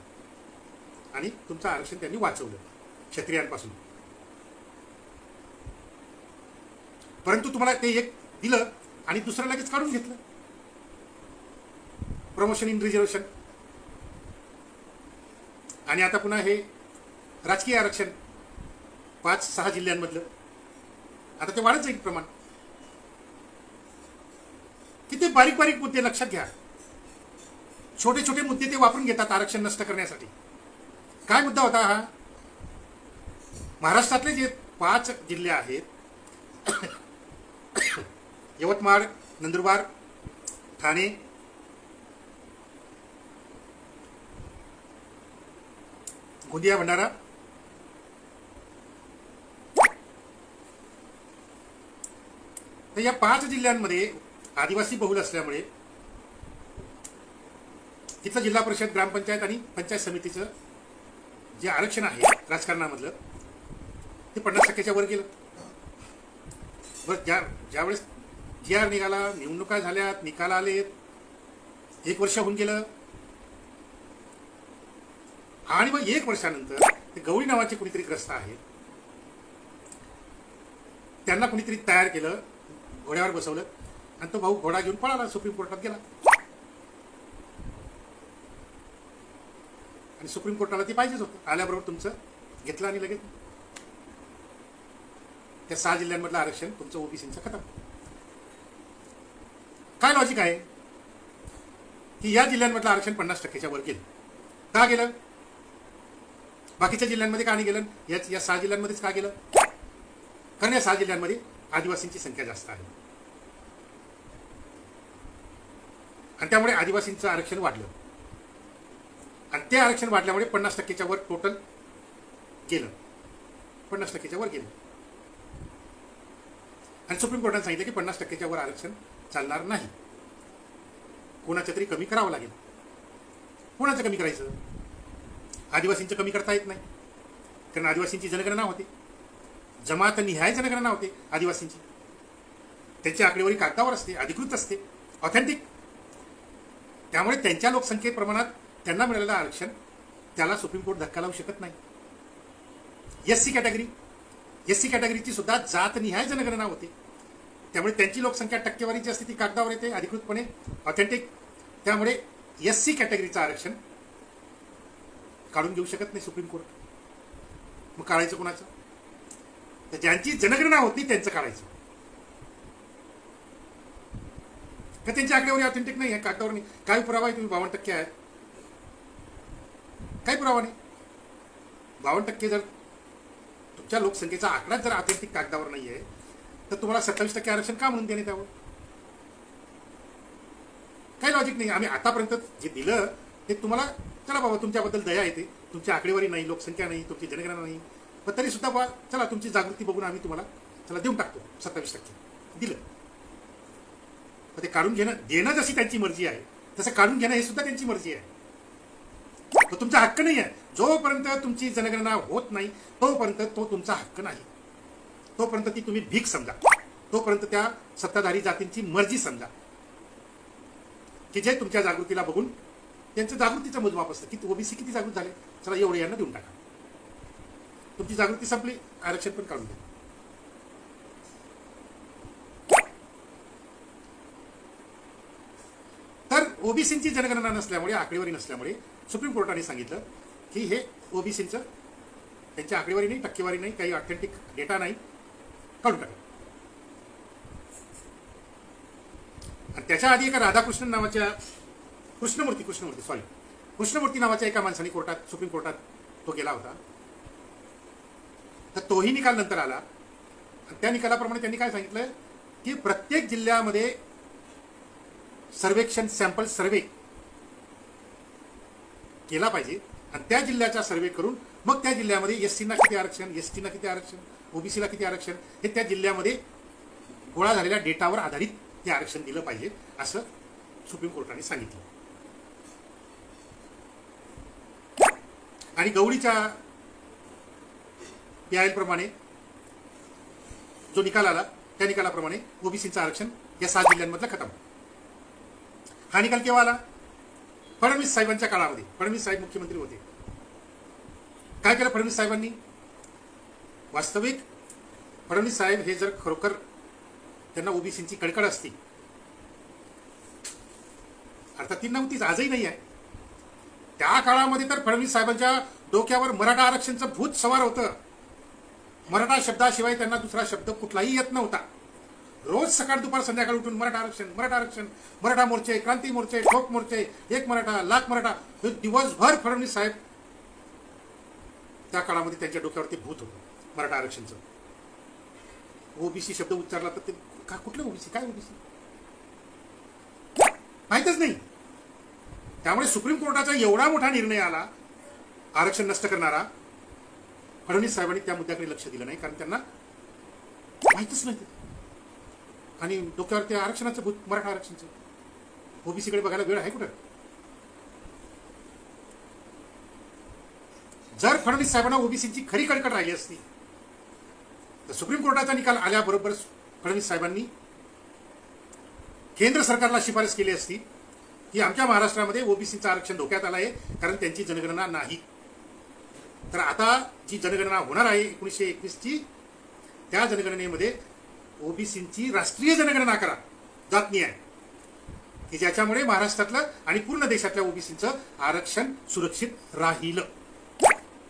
आणि तुमचं आरक्षण त्यांनी वाचवलं क्षत्रियांपासून. परंतु तुम्हाला ते एक दिलं आणि दुसरं लगेच काढून घेतलं. Promotion in reservation. आणि आता पुन्हा हे राजकीय आरक्षण 5-6 जिल्ह्यांमधलं, आता ते वाढत जाईल प्रमाण. किती बारीक बारीक मुद्दे लक्षात घ्या. छोटे छोटे मुद्दे ते वापरून घेतात आरक्षण नष्ट करण्यासाठी. काय मुद्दा होता हा? महाराष्ट्रातले जे 5 जिल्हे आहेत, यवतमाळ, नंदुरबार, ठाणे, गोंदिया, भंडारा, तर या 5 जिल्ह्यांमध्ये आदिवासी बहुल असल्यामुळे तिथलं जिल्हा परिषद, ग्रामपंचायत आणि पंचायत समितीचं जे आरक्षण आहे राजकारणामधलं ते 50% वर गेलं. बरं, ज्यावेळेस GR निघाला, निवडणुका झाल्यात, निकाल आलेत, 1 वर्ष होऊन गेलं, आणि मग 1 वर्षानंतर ते गवळी नावाचे कुणीतरी ग्रस्त आहेत, त्यांना कुणीतरी तयार केलं, घोड्यावर बसवलं, आणि तो भाऊ घोडा घेऊन पळाला, सुप्रीम कोर्टात गेला. आणि सुप्रीम कोर्टाला ते पाहिजेच होतं. आल्याबरोबर तुमचं घेतलं आणि लगेच त्या 6 जिल्ह्यांमधलं आरक्षण तुमचं ओबीसीचं खतम. काय लॉजिक आहे की या जिल्ह्यांमधलं आरक्षण 50%च्या वर गेलं. का गेलं? बाकीच्या जिल्ह्यांमध्ये का नाही गेलं? या 6 जिल्ह्यांमध्येच का गेलं? कारण या 6 जिल्ह्यांमध्ये आदिवासींची संख्या जास्त आहे आणि त्यामुळे आदिवासींचं आरक्षण वाढलं. आणि ते आरक्षण वाढल्यामुळे 50%च्या वर टोटल गेलं, 50%च्या वर गेलं. आणि सुप्रीम कोर्टाने सांगितलं की 50%च्या वर आरक्षण चालणार नाही, कोणाचं तरी कमी करावं लागेल. कोणाचं कमी करायचं? आदिवासींचं कमी करता येत नाही, कारण आदिवासींची जनगणना होते, जमात निहाय जनगणना होते आदिवासींची. त्यांची आकडेवारी कागदावर असते, अधिकृत असते, ऑथेंटिक. त्यामुळे त्यांच्या लोकसंख्येप्रमाणात त्यांना मिळालेलं आरक्षण त्याला सुप्रीम कोर्ट धक्का लावू शकत नाही. एससी कॅटेगरीची सुद्धा जातनिहाय जनगणना होते, त्यामुळे त्यांची लोकसंख्या टक्केवारी जी असते ती कागदावर येते, अधिकृतपणे, ऑथेंटिक. त्यामुळे एससी कॅटेगरीचं आरक्षण काढून घेऊ शकत नाही सुप्रीम कोर्ट. मग काढायचं कोणाचं? तर ज्यांची जनगणना होती त्यांचं काढायचं. का त्यांची आकडेवारी ऑथेंटिक नाही आहे, कागदावर नाही. काय पुरावा आहे तुम्ही 52% आहे? काही पुरावा नाही. 52% जर तुमच्या लोकसंख्येचा आकडाच जर ऑथेंटिक कागदावर नाही आहे तर तुम्हाला 27% आरक्षण का म्हणून देणे त्यावर? काही लॉजिक नाही. आम्ही आतापर्यंत जे दिलं ते तुम्हाला, चला बाबा तुमच्याबद्दल दया येते, तुमची आकडेवारी नाही, लोकसंख्या नाही, तुमची जनगणना नाही, पण तरी सुद्धा बाबा चला तुमची जागृती बघून आम्ही तुम्हाला चला देऊन टाकतो 27% दिलं. ते काढून घेणं देणं जशी त्यांची मर्जी आहे तसं काढून घेणं हे सुद्धा त्यांची मर्जी आहे. तो तुमचा हक्क नाही आहे. जोपर्यंत तुमची जनगणना होत नाही तोपर्यंत तो तुमचा हक्क नाही. तोपर्यंत ती तुम्ही भीक समजा, तोपर्यंत त्या सत्ताधारी जातींची मर्जी समजा की जे तुमच्या जागृतीला बघून त्यांचं जागृतीचं मोजमाप असतं की ओबीसी किती जागृत झाले, चला एवढे यांना देऊन टाका. तुमची जागृती संपली, आरक्षण पण काढून द्या. तर ओबीसींची जनगणना नसल्यामुळे, आकडेवारी नसल्यामुळे सुप्रीम कोर्टाने सांगितलं की हे ओबीसींचं त्यांची आकडेवारी नाही, टक्केवारी नाही, काही ऑथेंटिक डेटा नाही, काढून टाका. आणि त्याच्या आधी एका राधाकृष्णन नावाच्या कृष्णमूर्ती नावाच्या एका माणसाने सुप्रीम कोर्टात तो गेला होता. तर तोही निकाल नंतर आला. आणि त्या निकालाप्रमाणे त्यांनी काय सांगितलं की प्रत्येक जिल्ह्यामध्ये सर्वेक्षण सॅम्पल सर्वे केला पाहिजे आणि त्या जिल्ह्याचा सर्वे करून मग त्या जिल्ह्यामध्ये एससीना किती आरक्षण, एसटीना किती आरक्षण, ओबीसीला किती आरक्षण हे त्या जिल्ह्यामध्ये गोळा झालेल्या डेटावर आधारित हे आरक्षण दिलं पाहिजे असं सुप्रीम कोर्टाने सांगितलं. आणि गवळीच्या PIL प्रमाणे जो निकाल आला त्या निकालाप्रमाणे ओबीसीचं आरक्षण या 7 जिल्ह्यांमधलं खतम. हा निकाल केव्हा आला? फडणवीस साहेबांच्या काळामध्ये. फडणवीस साहेब मुख्यमंत्री होते. काय केलं फडणवीस साहेबांनी? वास्तविक फडणवीस साहेब हे जर खरोखर त्यांना ओबीसीची कळकळ असती, अर्थात ती नव्हतीच, आजही नाही आहे, त्या काळामध्ये तर फडणवीस साहेबांच्या डोक्यावर मराठा आरक्षणचं भूत सवार होतं. मराठा शब्दाशिवाय त्यांना दुसरा शब्द कुठलाही येत नव्हता. रोज सकाळ दुपार संध्याकाळ उठून मराठा आरक्षण, मराठा आरक्षण, मराठा मोर्चे, क्रांती मोर्चे, ठोक मोर्चे, एक मराठा लाख मराठा, हे दिवसभर फडणवीस साहेब त्या काळामध्ये त्यांच्या डोक्यावरती भूत होतं मराठा आरक्षणचं. ओबीसी शब्द उच्चारला तर ते कुठलं ओबीसी, काय ओबीसी माहितच नाही. त्यामुळे सुप्रीम कोर्टाचा एवढा मोठा निर्णय आला आरक्षण नष्ट करणारा, फडणवीस साहेबांनी त्या मुद्द्याकडे लक्ष दिलं नाही, कारण त्यांना माहितच नाही. आणि डोक्यावर ते आरक्षणाचं भूत, मराठा आरक्षणचं, ओबीसीकडे बघायला वेळ आहे कुठं? जर फडणवीस साहेबांना ओबीसीची खरी कळकळ राहिली असती तर सुप्रीम कोर्टाचा निकाल आल्याबरोबर फडणवीस साहेबांनी केंद्र सरकारला शिफारस केली असती की आमच्या महाराष्ट्रामध्ये ओबीसीचं आरक्षण धोक्यात आलं आहे कारण त्यांची जनगणना नाही. तर आता जी जनगणना होणार आहे 1921ची, त्या जनगणनेमध्ये ओबीसीची राष्ट्रीय जनगणना करा, जातनीय आहे, की ज्याच्यामुळे महाराष्ट्रातलं आणि पूर्ण देशातल्या ओबीसीचं आरक्षण सुरक्षित राहील.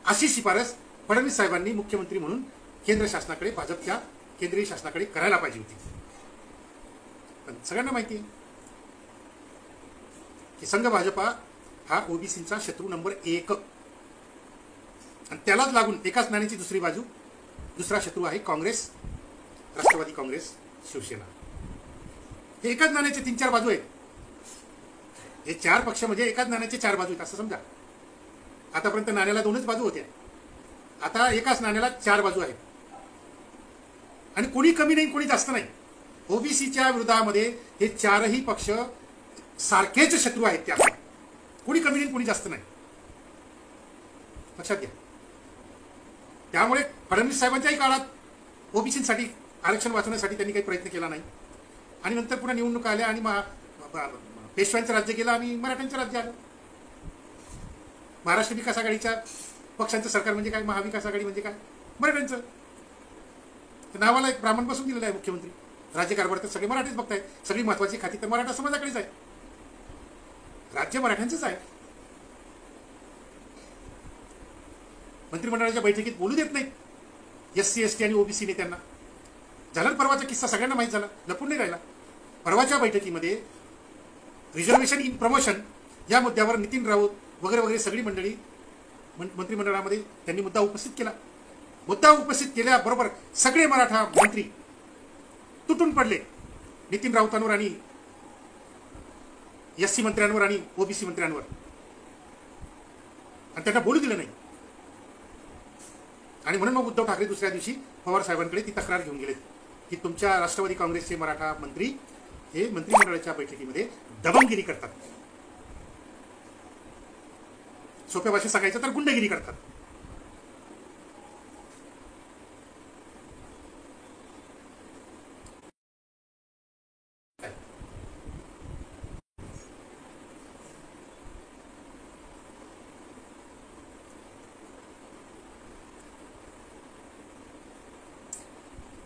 अशी शिफारस फडणवीस साहेबांनी मुख्यमंत्री म्हणून केंद्र शासनाकडे, भाजपच्या केंद्रीय शासनाकडे करायला पाहिजे होती. पण सगळ्यांना माहिती आहे की संघ भाजपा हा ओबीसीचा शत्रू नंबर 1, आणि त्यालाच लागून एकाच नाण्याची दुसरी बाजू, दुसरा शत्रू आहे काँग्रेस, राष्ट्रवादी काँग्रेस, शिवसेना. हे एकाच नाण्याचे 3-4 बाजू आहेत. हे 4 पक्ष म्हणजे एकाच नाण्याचे 4 बाजू आहेत असं समजा. आतापर्यंत नाण्याला 2च बाजू होत्या, आता एकाच नाण्याला 4 बाजू आहेत. आणि कोणी कमी नाही, कोणी जास्त नाही. ओबीसीच्या विरोधामध्ये हे 4ही पक्ष सारखेच शत्रू आहेत. त्या कोणी कमी नाही, कोणी जास्त नाही, लक्षात घ्या. त्यामुळे फडणवीस साहेबांच्याही काळात ओबीसीसाठी आरक्षण वाचवण्यासाठी त्यांनी काही प्रयत्न केला नाही. आणि नंतर पुन्हा निवडणुका आल्या आणि पेशव्यांचं राज्य गेलं आणि मराठ्यांचं राज्य आलं. महाराष्ट्र विकास आघाडीच्या पक्षांचं सरकार म्हणजे काय, महाविकास आघाडी म्हणजे काय, मराठ्यांचं. नावाला एक ब्राह्मण बसून दिलेलं आहे मुख्यमंत्री. राज्यकारभार तर सगळे मराठीच बघताय. सगळी महत्वाची खाती तर मराठा समाजाकडेच आहे. राज्य मराठ्यांचंच आहे. मंत्रिमंडळाच्या बैठकीत बोलू देत नाहीत SC ST आणि ओबीसी नेत्यांना. झाला परवाचा किस्सा सगळ्यांना माहीत झाला, लपून नाही राहिला. परवाच्या बैठकीमध्ये रिझर्वेशन इन प्रमोशन या मुद्द्यावर नितीन राऊत वगैरे वगैरे सगळी मंडळी मंत्रिमंडळामध्ये त्यांनी मुद्दा उपस्थित केला. मुद्दा उपस्थित केल्याबरोबर सगळे मराठा मंत्री तुटून पडले नितीन राऊतांवर आणि एससी मंत्र्यांवर आणि ओबीसी मंत्र्यांवर, आणि त्यांना बोलू दिलं नाही. आणि म्हणून मग उद्धव ठाकरे दुसऱ्या दिवशी पवार साहेबांकडे ती तक्रार घेऊन गेलेत की तुमच्या राष्ट्रवादी काँग्रेसचे मराठा मंत्री हे मंत्रिमंडळाच्या बैठकीमध्ये दबंगगिरी करतात. सोप्या भाषेत सांगायचं तर गुंडगिरी करतात.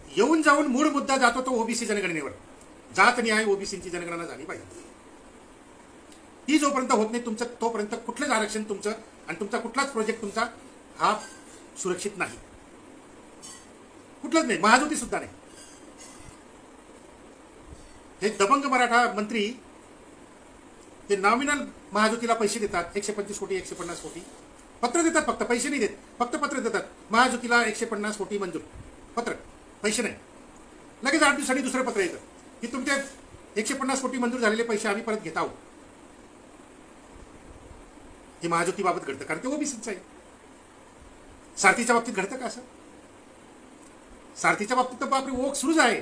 येऊन जाऊन मूळ मुद्दा जातो तो ओबीसी जनगणनेवर. जात न्याय ओबीसीची जनगणना झाली पाहिजे. ती जोपर्यंत होत नाही तुमचं तोपर्यंत कुठलंच आरक्षण तुमचं आणि तुमचा कुठलाच प्रोजेक्ट तुमचा हा सुरक्षित नाही. कुठलंच नाही, महाजुती सुद्धा नाही. हे दबंग मराठा मंत्री ते नॉमिनल महाजुतीला पैसे देतात, 125 कोटी 150 कोटी पत्र देतात, फक्त पैसे नाही देत, फक्त पत्र देतात. महाजुतीला 150 कोटी मंजूर, पत्र, पैसे नाही. लगेच 8 दिवसांनी दुसरं पत्र येतं की तुमचे 150 कोटी मंजूर झालेले पैसे आम्ही परत घेत आहोत. हे महाजुतीबाबत घडतं, कारण ते ओबीसीचं आहे. सारथीच्या बाबतीत घडतं का असं? सारथीच्या बाबतीत तर बापरे ओघ सुरूच आहे.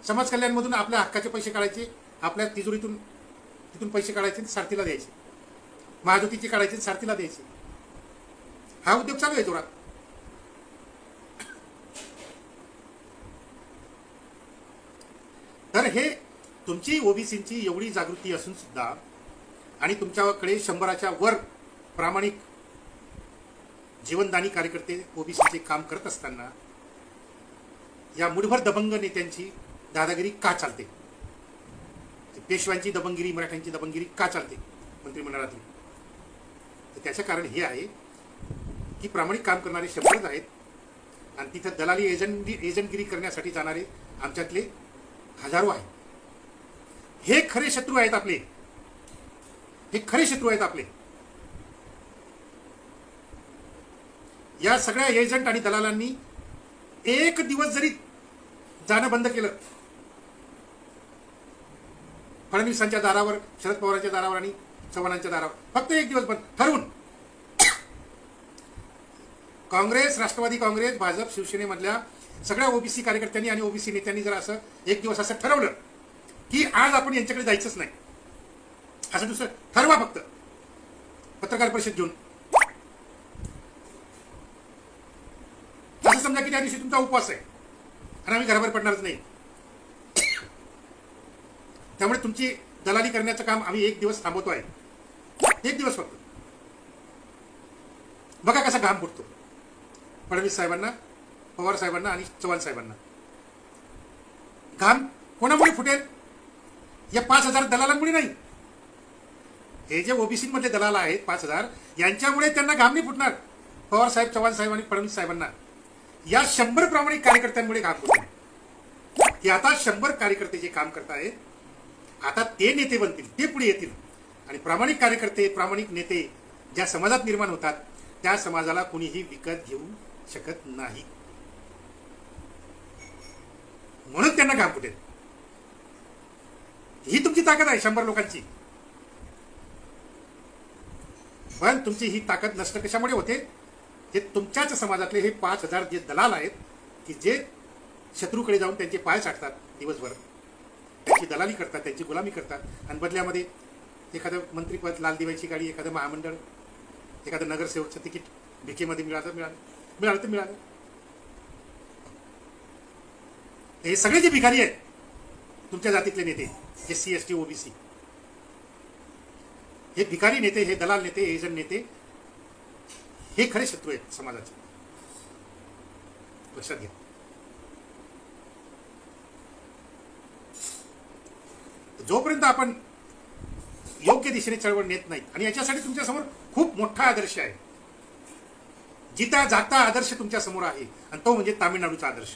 समाज कल्याणमधून आपल्या हक्काचे पैसे काढायचे, आपल्या तिजोरीतून तिथून पैसे काढायचे, सारथीला द्यायचे. महाजुतीचे काढायचे, सारथीला द्यायचे. हा उद्योग चालू आहे जोरात. तर हे तुमची ओबीसींची एवढी जागृती असून सुद्धा आणि तुमच्याकडे 100च्या वर प्रामाणिक जीवनदानी कार्यकर्ते ओबीसीचे काम करत असताना या मुठभर दबंग नेत्यांची दादागिरी का चालते? पेशव्यांची दबंगिरी, मराठ्यांची दबंगिरी का चालते मंत्रिमंडळातली? तर त्याचं कारण हे आहे की प्रामाणिक काम करणारे 100च आहेत आणि तिथं दलाली एजंटगिरी करण्यासाठी जाणारे आमच्यातले हजारो आहेत. हे खरे शत्रू आहेत आपले, हे खरे शत्रू आहेत आपले. या सगळ्या एजंट आणि दलालांनी एक दिवस जरी जाणं बंद केलं फडणवीसांच्या दारावर, शरद पवारांच्या दारावर आणि चव्हाणांच्या दारावर, फक्त एक दिवस बंद ठरवून, काँग्रेस, राष्ट्रवादी काँग्रेस, भाजप, शिवसेनेमधल्या सगळ्या ओबीसी कार्यकर्त्यांनी आणि ओबीसी नेत्यांनी जर असं एक दिवस असं ठरवलं की आज आपण यांच्याकडे जायचंच नाही, असं दुसरं ठरवा, फक्त पत्रकार परिषद घेऊन. असं समजा की त्या दिवशी तुमचा उपवास आहे आणि आम्ही घराबाहेर पडणारच नाही. त्यामुळे तुमची दलाली करण्याचं काम आम्ही एक दिवस थांबवतो आहे, एक दिवस फक्त. बघा कसा घाम फुटतो फडणवीस साहेबांना, पवार साहेबांना आणि चव्हाण साहेबांना. घाम कोणामुळे फुटेल? या 5,000 दलालांमुळे नाही. हे जे ओबीसी मधले दलाल आहेत 5,000, यांच्यामुळे त्यांना घाम नाही फुटणार. पवार साहेब, चव्हाण साहेब आणि फडणवीस साहेबांना या 100 प्रामाणिक कार्यकर्त्यांमुळे घाम फुटणार. की आता 100 कार्यकर्ते जे काम करतायत, आता ते नेते बनतील, ते पुढे येतील आणि प्रामाणिक कार्यकर्ते, प्रामाणिक नेते ज्या समाजात निर्माण होतात त्या समाजाला कुणीही विकत घेऊ शकत नाही. म्हणून त्यांना घाम फुटेल. ही तुमची ताकद आहे 100 लोकांची. पण तुमची ही ताकद नष्ट कशामुळे होते? हे तुमच्याच समाजातले हे 5,000 जे दलाल आहेत की जे शत्रूकडे जाऊन त्यांचे पाय चाटतात दिवसभर, त्यांची दलाली करतात, त्यांची गुलामी करतात आणि बदल्यामध्ये एखादं मंत्रीपद, लाल दिव्याची गाडी, एखादं महामंडळ, एखादं नगरसेवकचं तिकीट भिकेमध्ये मिळालं तर मिळालं. हे सगळे जे भिकारी आहेत तुमच्या जातीतले नेते, SC ST OBC, हे भिकारी नेते, हे दलाल नेते, एजंट नेते, हे खरे शत्रू आहेत समाजाचे. लक्षात घ्या. जोपर्यंत आपण योग्य दिशेने चळवळ नेत नाहीत, आणि याच्यासाठी तुमच्या समोर खूप मोठा आदर्श आहे, जिता जागता आदर्श तुमच्या समोर आहे, आणि तो म्हणजे तामिळनाडूचा आदर्श.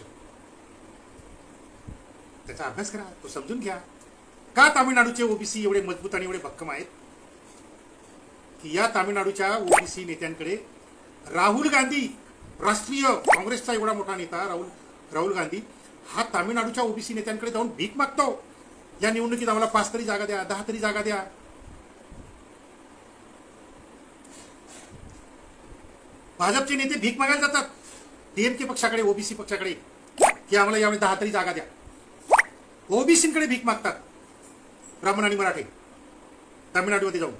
त्याचा अभ्यास करा, तो समजून घ्या. का तामिळनाडूचे ओबीसी एवढे मजबूत आणि एवढे भक्कम आहेत? की या तामिळनाडूच्या ओबीसी नेत्यांकडे राहुल गांधी, राष्ट्रीय काँग्रेसचा एवढा मोठा नेता राहुल गांधी, हा तामिळनाडूच्या ओबीसी नेत्यांकडे जाऊन भीक मागतो या निवडणुकीत आम्हाला 5 तरी जागा द्या, 10 तरी जागा द्या. भाजपचे नेते भीक मागायला जातात डीएमके पक्षाकडे, ओबीसी पक्षाकडे, की आम्हाला यावेळी 10 तरी जागा द्या. ओबीसीकडे भीक मागतात ब्राह्मण आणि मराठे तामिळनाडूमध्ये जाऊन.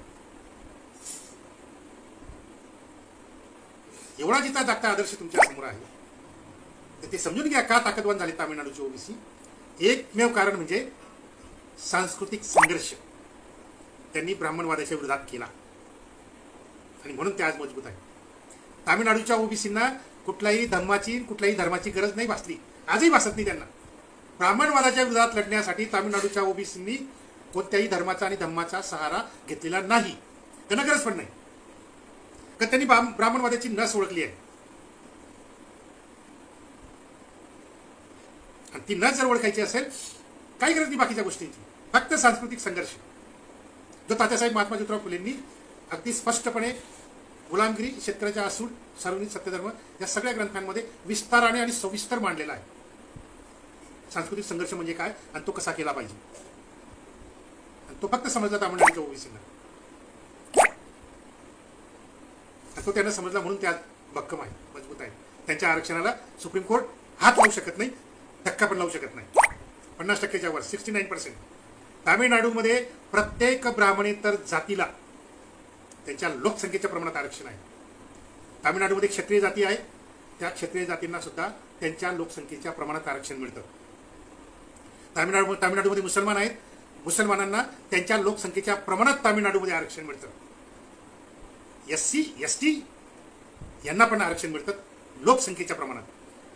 एवढा जिता जागता आदर्श तुमच्या समोर आहे, तर ते समजून घ्या का ताकदवान झाले तामिळनाडूचे ओबीसी. एकमेव कारण म्हणजे सांस्कृतिक संघर्ष त्यांनी ब्राह्मणवादाच्या विरोधात केला आणि म्हणून ते आज मजबूत आहे. तामिळनाडूच्या ओबीसींना कुठल्याही धर्माची गरज नाही भासली, आजही भासत नाही त्यांना. ब्राह्मणवादाच्या विरोधात लढण्यासाठी तामिळनाडूच्या ओबीसींनी कोणत्याही धर्माचा आणि धम्माचा सहारा घेतलेला नाही, त्यांना गरज पण नाही, कारण त्यांनी ब्राह्मणवादाची नस ओळखली आहे. आणि ती नस जर ओळखायची असेल, काही गरज नाही बाकीच्या गोष्टींची, फक्त सांस्कृतिक संघर्ष जो तात्यासाहेब महात्मा ज्योतिराव फुलेंनी अगदी स्पष्टपणे गुलामगिरी, शेतकऱ्याच्या असूड, सार्वजनिक सत्यधर्म या सगळ्या ग्रंथांमध्ये विस्ताराने आणि सविस्तर मांडलेला आहे. सांस्कृतिक संघर्ष म्हणजे काय आणि तो कसा केला पाहिजे, आणि तो फक्त समजला तामिळनाडूच्या ओबीसीला. तो त्यांना समजला म्हणून त्या भक्कम आहे, मजबूत आहे. त्यांच्या आरक्षणाला सुप्रीम कोर्ट हात लावू शकत नाही, धक्का पण लावू शकत नाही. 50%च्या वर 69%. तामिळनाडूमध्ये प्रत्येक ब्राह्मणेतर जातीला त्यांच्या लोकसंख्येच्या प्रमाणात आरक्षण आहे. तामिळनाडूमध्ये क्षत्रिय जाती आहे, त्या क्षत्रिय जातींना सुद्धा त्यांच्या लोकसंख्येच्या प्रमाणात आरक्षण मिळतं. तामिळनाडूमध्ये मुसलमान आहेत, मुसलमानांना त्यांच्या लोकसंख्येच्या प्रमाणात तामिळनाडूमध्ये आरक्षण मिळतं. एससी एसटी यांना पण आरक्षण मिळतं लोकसंख्येच्या प्रमाणात,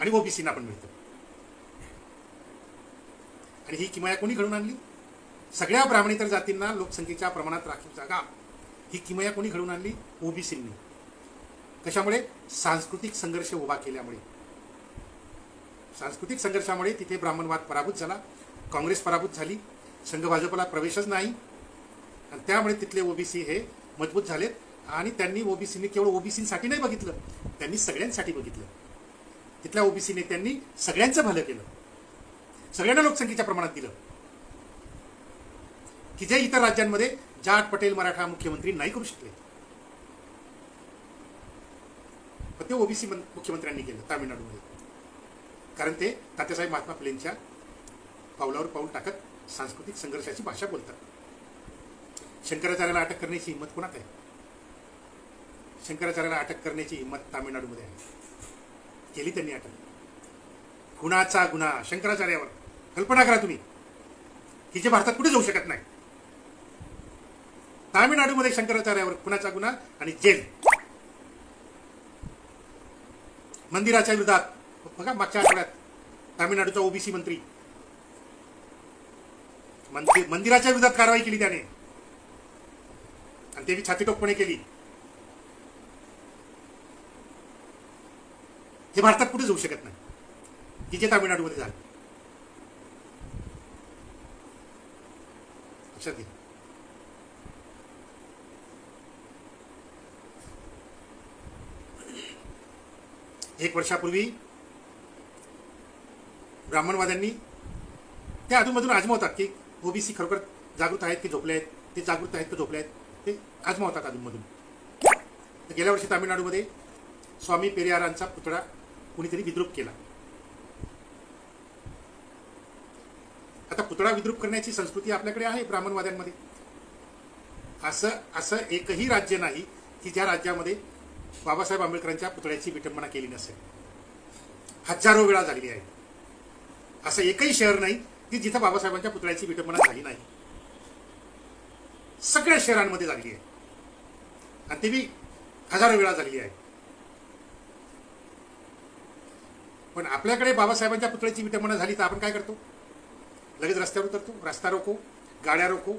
आणि ओबीसीना पण मिळतं. आणि ही किमया कोणी घडवून आणली? सगळ्या ब्राह्मणेतर जातींना लोकसंख्येच्या प्रमाणात राखीव जागा ही किमया कोणी घडवून आणली? ओबीसींनी. कशामुळे? सांस्कृतिक संघर्ष उभा केल्यामुळे. सांस्कृतिक संघर्षामुळे तिथे ब्राह्मणवाद पराभूत झाला, काँग्रेस पराभूत झाली, संघ भाजपला प्रवेशच नाही, आणि त्यामुळे तिथले ओबीसी हे मजबूत झालेत. आणि त्यांनी ओबीसीने केवळ ओबीसीसाठी नाही बघितलं, त्यांनी सगळ्यांसाठी बघितलं. तिथल्या ओबीसी नेत्यांनी सगळ्यांचं भलं केलं, सगळ्यांना लोकसंख्येच्या प्रमाणात दिलं, की जे इतर राज्यांमध्ये जाट, पटेल, मराठा मुख्यमंत्री नाही करू शकले. पण ते ओबीसी मुख्यमंत्र्यांनी केलं तामिळनाडूमध्ये, कारण ते तात्यासाहेब महात्मा फुलेंच्या पावलावर पाऊल टाकत सांस्कृतिक संघर्षाची भाषा बोलतात. शंकराचार्याला अटक करण्याची हिंमत कोणात आहे? शंकराचार्याला अटक करण्याची हिंमत तामिळनाडूमध्ये आहे, केली त्यांनी अटक. गुन्हाचा गुन्हा शंकराचार्यावर. कल्पना करा तुम्ही, की जे भारतात कुठे जाऊ शकत नाही, तामिळनाडूमध्ये शंकराचार्यावर खुनाचा गुन्हा आणि जेल. मंदिराच्या विरोधात बघा, मागच्या आठवड्यात तामिळनाडूचा ओबीसी मंत्री मंदिराच्या विरोधात कारवाई केली त्याने, आणि ते छातीटोकपणे केली. हे भारतात कुठे जाऊ शकत नाही, की जे तामिळनाडूमध्ये झालं. लक्षात घ्या. एक वर्षापूर्वी ब्राह्मणवाद्यांनी ते अधूनमधून आजमावतात की ओबीसी खरोखर जागृत आहेत की झोपले आहेत, ते जागृत आहेत की झोपले आहेत, ते आजमावतात अधूनमधून. तर गेल्या वर्षी तामिळनाडूमध्ये स्वामी पेरियारांचा पुतळा कुणीतरी विद्रूप केला. आता पुतळा विद्रूप करण्याची संस्कृती आपल्याकडे आहे ब्राह्मणवाद्यांमध्ये. असं एकही राज्य नाही की ज्या राज्यामध्ये बाबासाहेब आंबेडकरांच्या पुतळ्याची विटंबना केली नसेल. हजारो वेळा झालेली आहे. असं एकही शहर नाही की जिथं बाबासाहेबांच्या पुतळ्याची विटंबना झाली नाही. सगळ्या शहरांमध्ये झालेली आहे, आणि ते बी हजारो वेळा झालेली आहे. पण आपल्याकडे बाबासाहेबांच्या पुतळ्याची विटंबना झाली तर आपण काय करतो? लगेच रस्त्यावर उतरतो, रस्ता रोको, गाड्या रोको,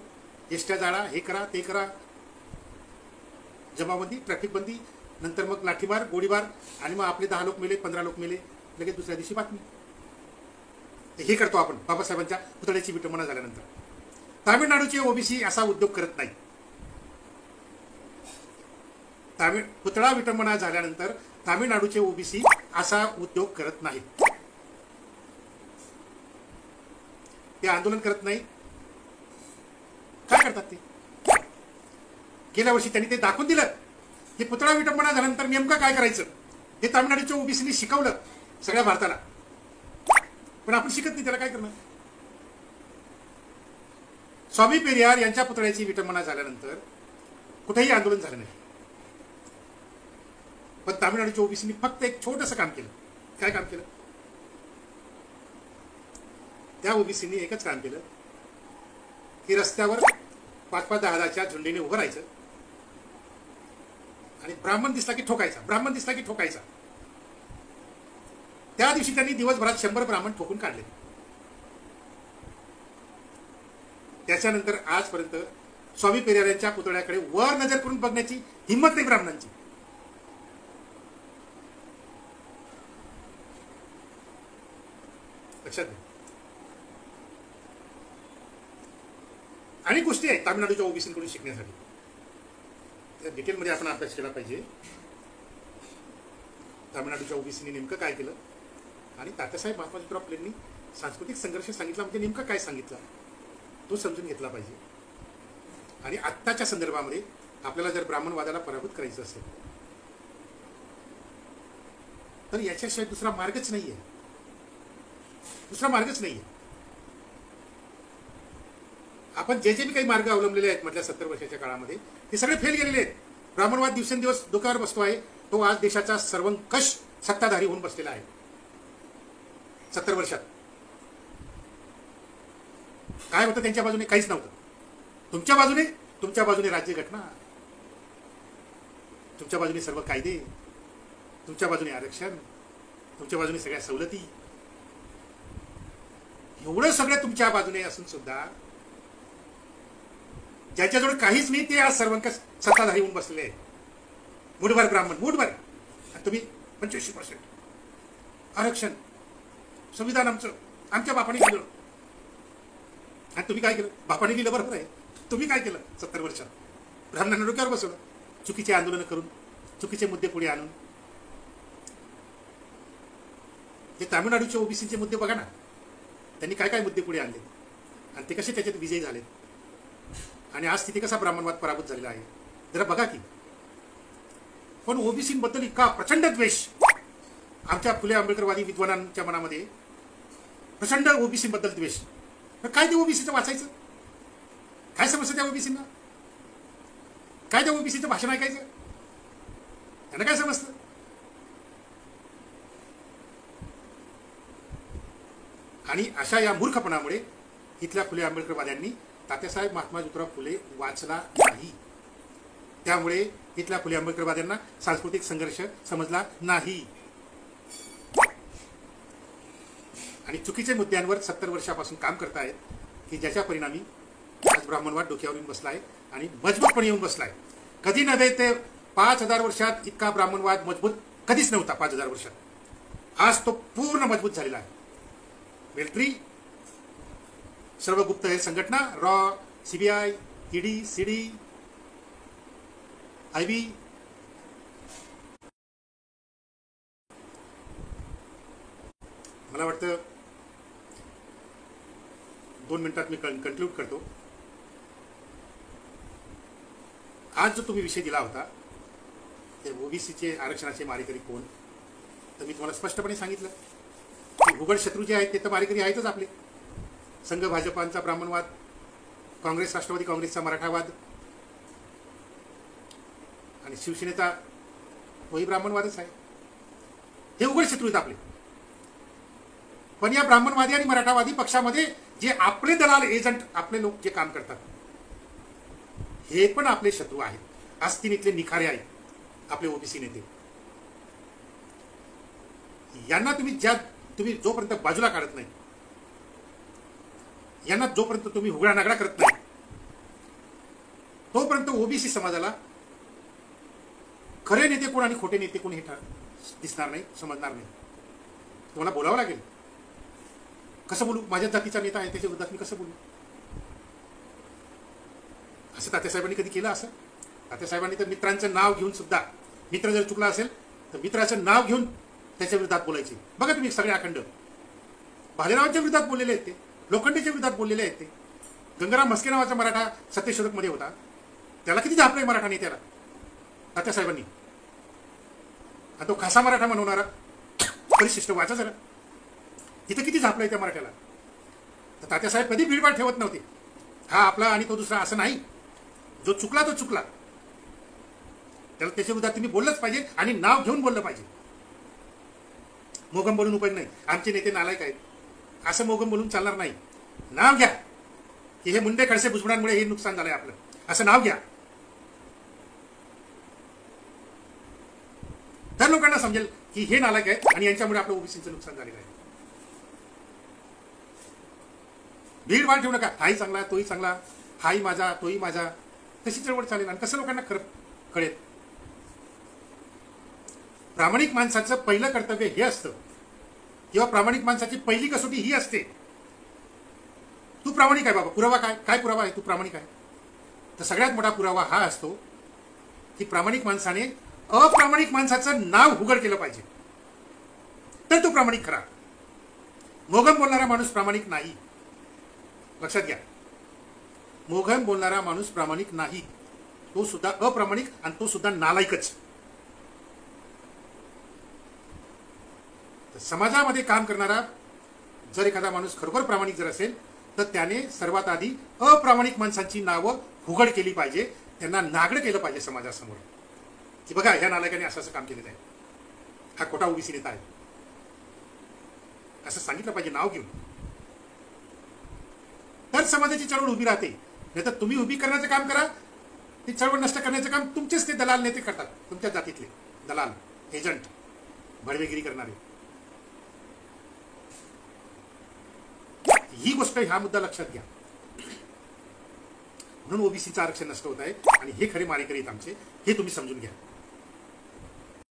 एसट्या जाळा, हे करा ते करा, जमाबंदी, ट्रॅफिक बंदी, नंतर मग लाठीमार, गोळीबार, आणि मग आपले 10 लोक मेले, 15 लोक मेले, लगेच दुसऱ्या दिवशी बातमी. हे करतो आपण बाबासाहेबांच्या पुतळ्याची विटंबना झाल्यानंतर. तामिळनाडूचे ओबीसी असा उद्योग करत नाही. पुतळा विटंबना झाल्यानंतर तामिळनाडूचे ओबीसी असा उद्योग करत नाहीत. ते आंदोलन करत नाहीत, काय करतात ते? गेल्या वर्षी त्यांनी ते दाखवून दिलं की पुतळा विटंबना झाल्यानंतर नेमकं काय करायचं हे तामिळनाडूच्या ओबीसीने शिकवलं सगळ्या भारताला. पण आपण शिकत नाही, त्याला काय करणार? स्वामी पेरियार यांच्या पुतळ्याची विटंबना झाल्यानंतर कुठेही आंदोलन झालं नाही. पण तामिळनाडूच्या ओबीसीने फक्त एक छोटंसं काम केलं. काय काम केलं? त्या ओबीसीने एकच काम केलं की रस्त्यावर 5-5, 10-10च्या झुंडीने उभं राहायचं आणि ब्राह्मण दिसला की ठोकायचा, ब्राह्मण दिसला की ठोकायचा. त्या दिवशी त्यांनी दिवसभरात 100 ब्राह्मण ठोकून काढले. त्याच्यानंतर आजपर्यंत स्वामी पेरियार यांच्या पुतळ्याकडे वर नजर करून बघण्याची हिंमत नाही ब्राह्मणांची. लक्षात घ्या. अनेक गोष्टी आहेत तामिळनाडूच्या ओबीसीकडून शिकण्यासाठी. त्या डिटेलमध्ये आपण अभ्यास केला पाहिजे. तामिळनाडूच्या ओबीसीने नेमकं काय केलं आणि तात्यासाहेब महात्मा ज्योतिराव फुलेंनी सांस्कृतिक संघर्ष सांगितला म्हणजे नेमकं काय सांगितलं तो समजून घेतला पाहिजे. आणि आत्ताच्या संदर्भामध्ये आपल्याला जर ब्राह्मणवादाला पराभूत करायचं असेल तर याच्याशिवाय दुसरा मार्गच नाहीये. दुसरा मार्गच नाहीये. आपण जे जे काही मार्ग अवलंबलेले आहेत मधल्या 70 वर्षाच्या काळामध्ये ते सगळे फेल गेलेले आहेत. ब्राह्मणवाद दिवसेंदिवस डोक्यावर बसतो आहे. तो आज देशाचा सर्वंकष सत्ताधारी होऊन बसलेला आहे. 70 वर्षात काय होतं त्यांच्या बाजूने? काहीच नव्हतं. तुमच्या बाजूने राज्यघटना, तुमच्या बाजूने सर्व कायदे, तुमच्या बाजूने आरक्षण, तुमच्या बाजूने सगळ्या सवलती, एवढं सगळं तुमच्या बाजूने असून सुद्धा ज्याच्याजवळ काहीच नाही ते आज सर्वंकष सत्ताधारी होऊन बसलेले आहेत. मुठभर ब्राह्मण, मुठभर. तुम्ही 85% आरक्षण, संविधान आमच्या बापाने दिलं. आणि तुम्ही काय केलं? बापाने दिलं बरोबर आहे. तुम्ही काय केलं 70 वर्षात? ब्राह्मणांना डोक्यावर बसवलं. चुकीचे आंदोलन करून, चुकीचे मुद्दे पुढे आणून. ते तामिळनाडूच्या ओबीसीचे मुद्दे बघा ना, त्यांनी काय काय मुद्दे पुढे आणले आणि ते कसे त्याच्यात विजयी झाले. आणि आज तिथे कसा ब्राह्मणवाद पराभूत झालेला आहे जरा बघा की. पण ओबीसीबद्दल इतका प्रचंड द्वेष आमच्या फुले आंबेडकरवादी विद्वानांच्या मनामध्ये, प्रचंड ओबीसीबद्दल द्वेष. काय ते ओबीसीचं वाचायचं? काय समजतं त्या ओबीसींना? काय त्या ओबीसीचं भाषण ऐकायचं? त्यांना काय समजतं? आणि अशा या मूर्खपणामुळे इथल्या फुले आंबेडकरवाद्यांनी तात्यासाहेब महात्मा ज्योतिराव फुले वाचला नाही. त्यामुळे इथल्या फुले आंबेडकरवाद्यांना सांस्कृतिक संघर्ष समजला नाही. आणि चुकीच्या मुद्द्यांवर 70 वर्षापासून काम करतायत की ज्याच्या परिणामी आज ब्राह्मणवाद डोक्यावर येऊन बसलाय आणि मजबूतपणे येऊन बसलाय. कधी नव्हे ते 5000 वर्षात इतका ब्राह्मणवाद मजबूत कधीच नव्हता. 5000 वर्षात आज तो पूर्ण मजबूत झालेला आहे. मिलिटरी, सर्व गुप्तहेर संघटना, raw, CBI, ED, CD, IB, मला वाटतं 2 मिनिटात मी कन्क्लूड करतो. आज जो तुम्ही विषय दिला होता ते ओबीसीचे आरक्षणाचे मारेकरी कोण, तर मी तुम्हाला स्पष्टपणे सांगितलं की भूगोल शत्रू जे आहेत ते तर मारेकरी आहेतच आपले. संघ भाजपांचा ब्राह्मणवाद, काँग्रेस राष्ट्रवादी काँग्रेसचा मराठावाद आणि शिवसेनेचा तोही ब्राह्मणवादच आहे. हे उघड शत्रू आहेत आपले. पण या ब्राह्मणवादी आणि मराठावादी पक्षामध्ये जे आपले दलाल एजंट, आपले लोक जे काम करतात हे पण आपले शत्रू आहेत. आस्तीनीतले निखारे आहेत आपले ओबीसी नेते. यांना तुम्ही जोपर्यंत बाजूला काढत नाही, यांना जोपर्यंत तुम्ही हुगडा नागडा करत नाही, तोपर्यंत ओबीसी समाजाला खरे नेते कोण आणि खोटे नेते कोण हे दिसणार नाही, समजणार नाही. तुम्हाला बोलावं लागेल. कसं बोलू? माझ्या जातीचा नेता आहे त्याच्या विरोधात मी कसं बोलू? असं तात्यासाहेबांनी कधी केलं? असं तात्यासाहेबांनी तर मित्रांचं नाव घेऊन सुद्धा, मित्र जर चुकला असेल तर मित्राचं नाव घेऊन त्याच्या विरोधात बोलायचे. बघा तुम्ही सगळे अखंड भालेरावांच्या विरोधात बोललेले आहेत, ते लोखंडेच्या विरोधात बोललेले आहेत, ते गंगाराम म्हस्के नावाचा मराठा सत्यशोधकमध्ये होता, त्याला किती झापलंय मराठा नेत्याला तात्यासाहेबांनी. आणि तो खासा मराठा म्हणवणारा परिशिष्ट वाचा जरा, तिथं किती झापलंय त्या मराठ्याला. तर तात्यासाहेब कधी भीडभाड ठेवत नव्हते. हा आपला आणि तो दुसरा असं नाही. जो चुकला तो चुकला, त्याला त्याच्या विरोधात तुम्ही बोललंच पाहिजे आणि नाव घेऊन बोललं पाहिजे. मोगम बोलून उपयोग नाही. आमचे नेते नालायक आहेत असं मोगम बोलून चालणार नाही. नाव घ्या की हे मुंडे खडसे भुजबळांमुळे हे नुकसान झालंय आपलं, असं नाव घ्या. तर लोकांना समजेल की हे नालायक आहेत आणि यांच्यामुळे आपलं ओबीसीचं नुकसान झालेलं आहे. भीडभाड ठेवू नका. हाही चांगला तोही चांगला, हाही माझा तोही माझा, कशी चळवळ चालेल आणि कसं लोकांना खरं कळेल. प्रामाणिक माणसाचं पहिलं कर्तव्य हे असतं किंवा प्रामाणिक माणसाची पहिली कसोटी ही असते, तू प्रामाणिक आहे बाबा. पुरावा काय, काय पुरावा आहे तू प्रामाणिक आहे. तर सगळ्यात मोठा पुरावा हा असतो की प्रामाणिक माणसाने अप्रामाणिक माणसाचं नाव उघड केलं पाहिजे, तर तो प्रामाणिक खरा. मोगम बोलणारा माणूस प्रामाणिक नाही, लक्षात घ्या. मोगम बोलणारा माणूस प्रामाणिक नाही, तो सुद्धा अप्रामाणिक आणि तो सुद्धा नालायकच. समाजामध्ये काम करणारा जर एखादा माणूस खरोखर प्रामाणिक जर असेल तर त्याने सर्वात आधी अप्रामाणिक माणसांची नावं उघड केली पाहिजे, त्यांना नागडं केलं पाहिजे समाजासमोर की बघा ह्या नालायकाने असं असं काम केलेलं आहे, हा खोटा ओबीसी नेता आहे, असं सांगितलं पाहिजे नाव घेऊन. तर समाजाची चळवळ उभी राहते. नाही तर तुम्ही उभी करण्याचं काम करा, ती चळवळ नष्ट करण्याचं काम तुमचेच ते दलाल नेते करतात, तुमच्या जातीतले दलाल एजंट भडवेगिरी करणारे. ही गोष्ट, हा मुद्दा लक्षात घ्या. म्हणून ओबीसीचं आरक्षण नष्ट होत आहे आणि हे खरे मारेकरी आहेत आमचे, हे तुम्ही समजून घ्या.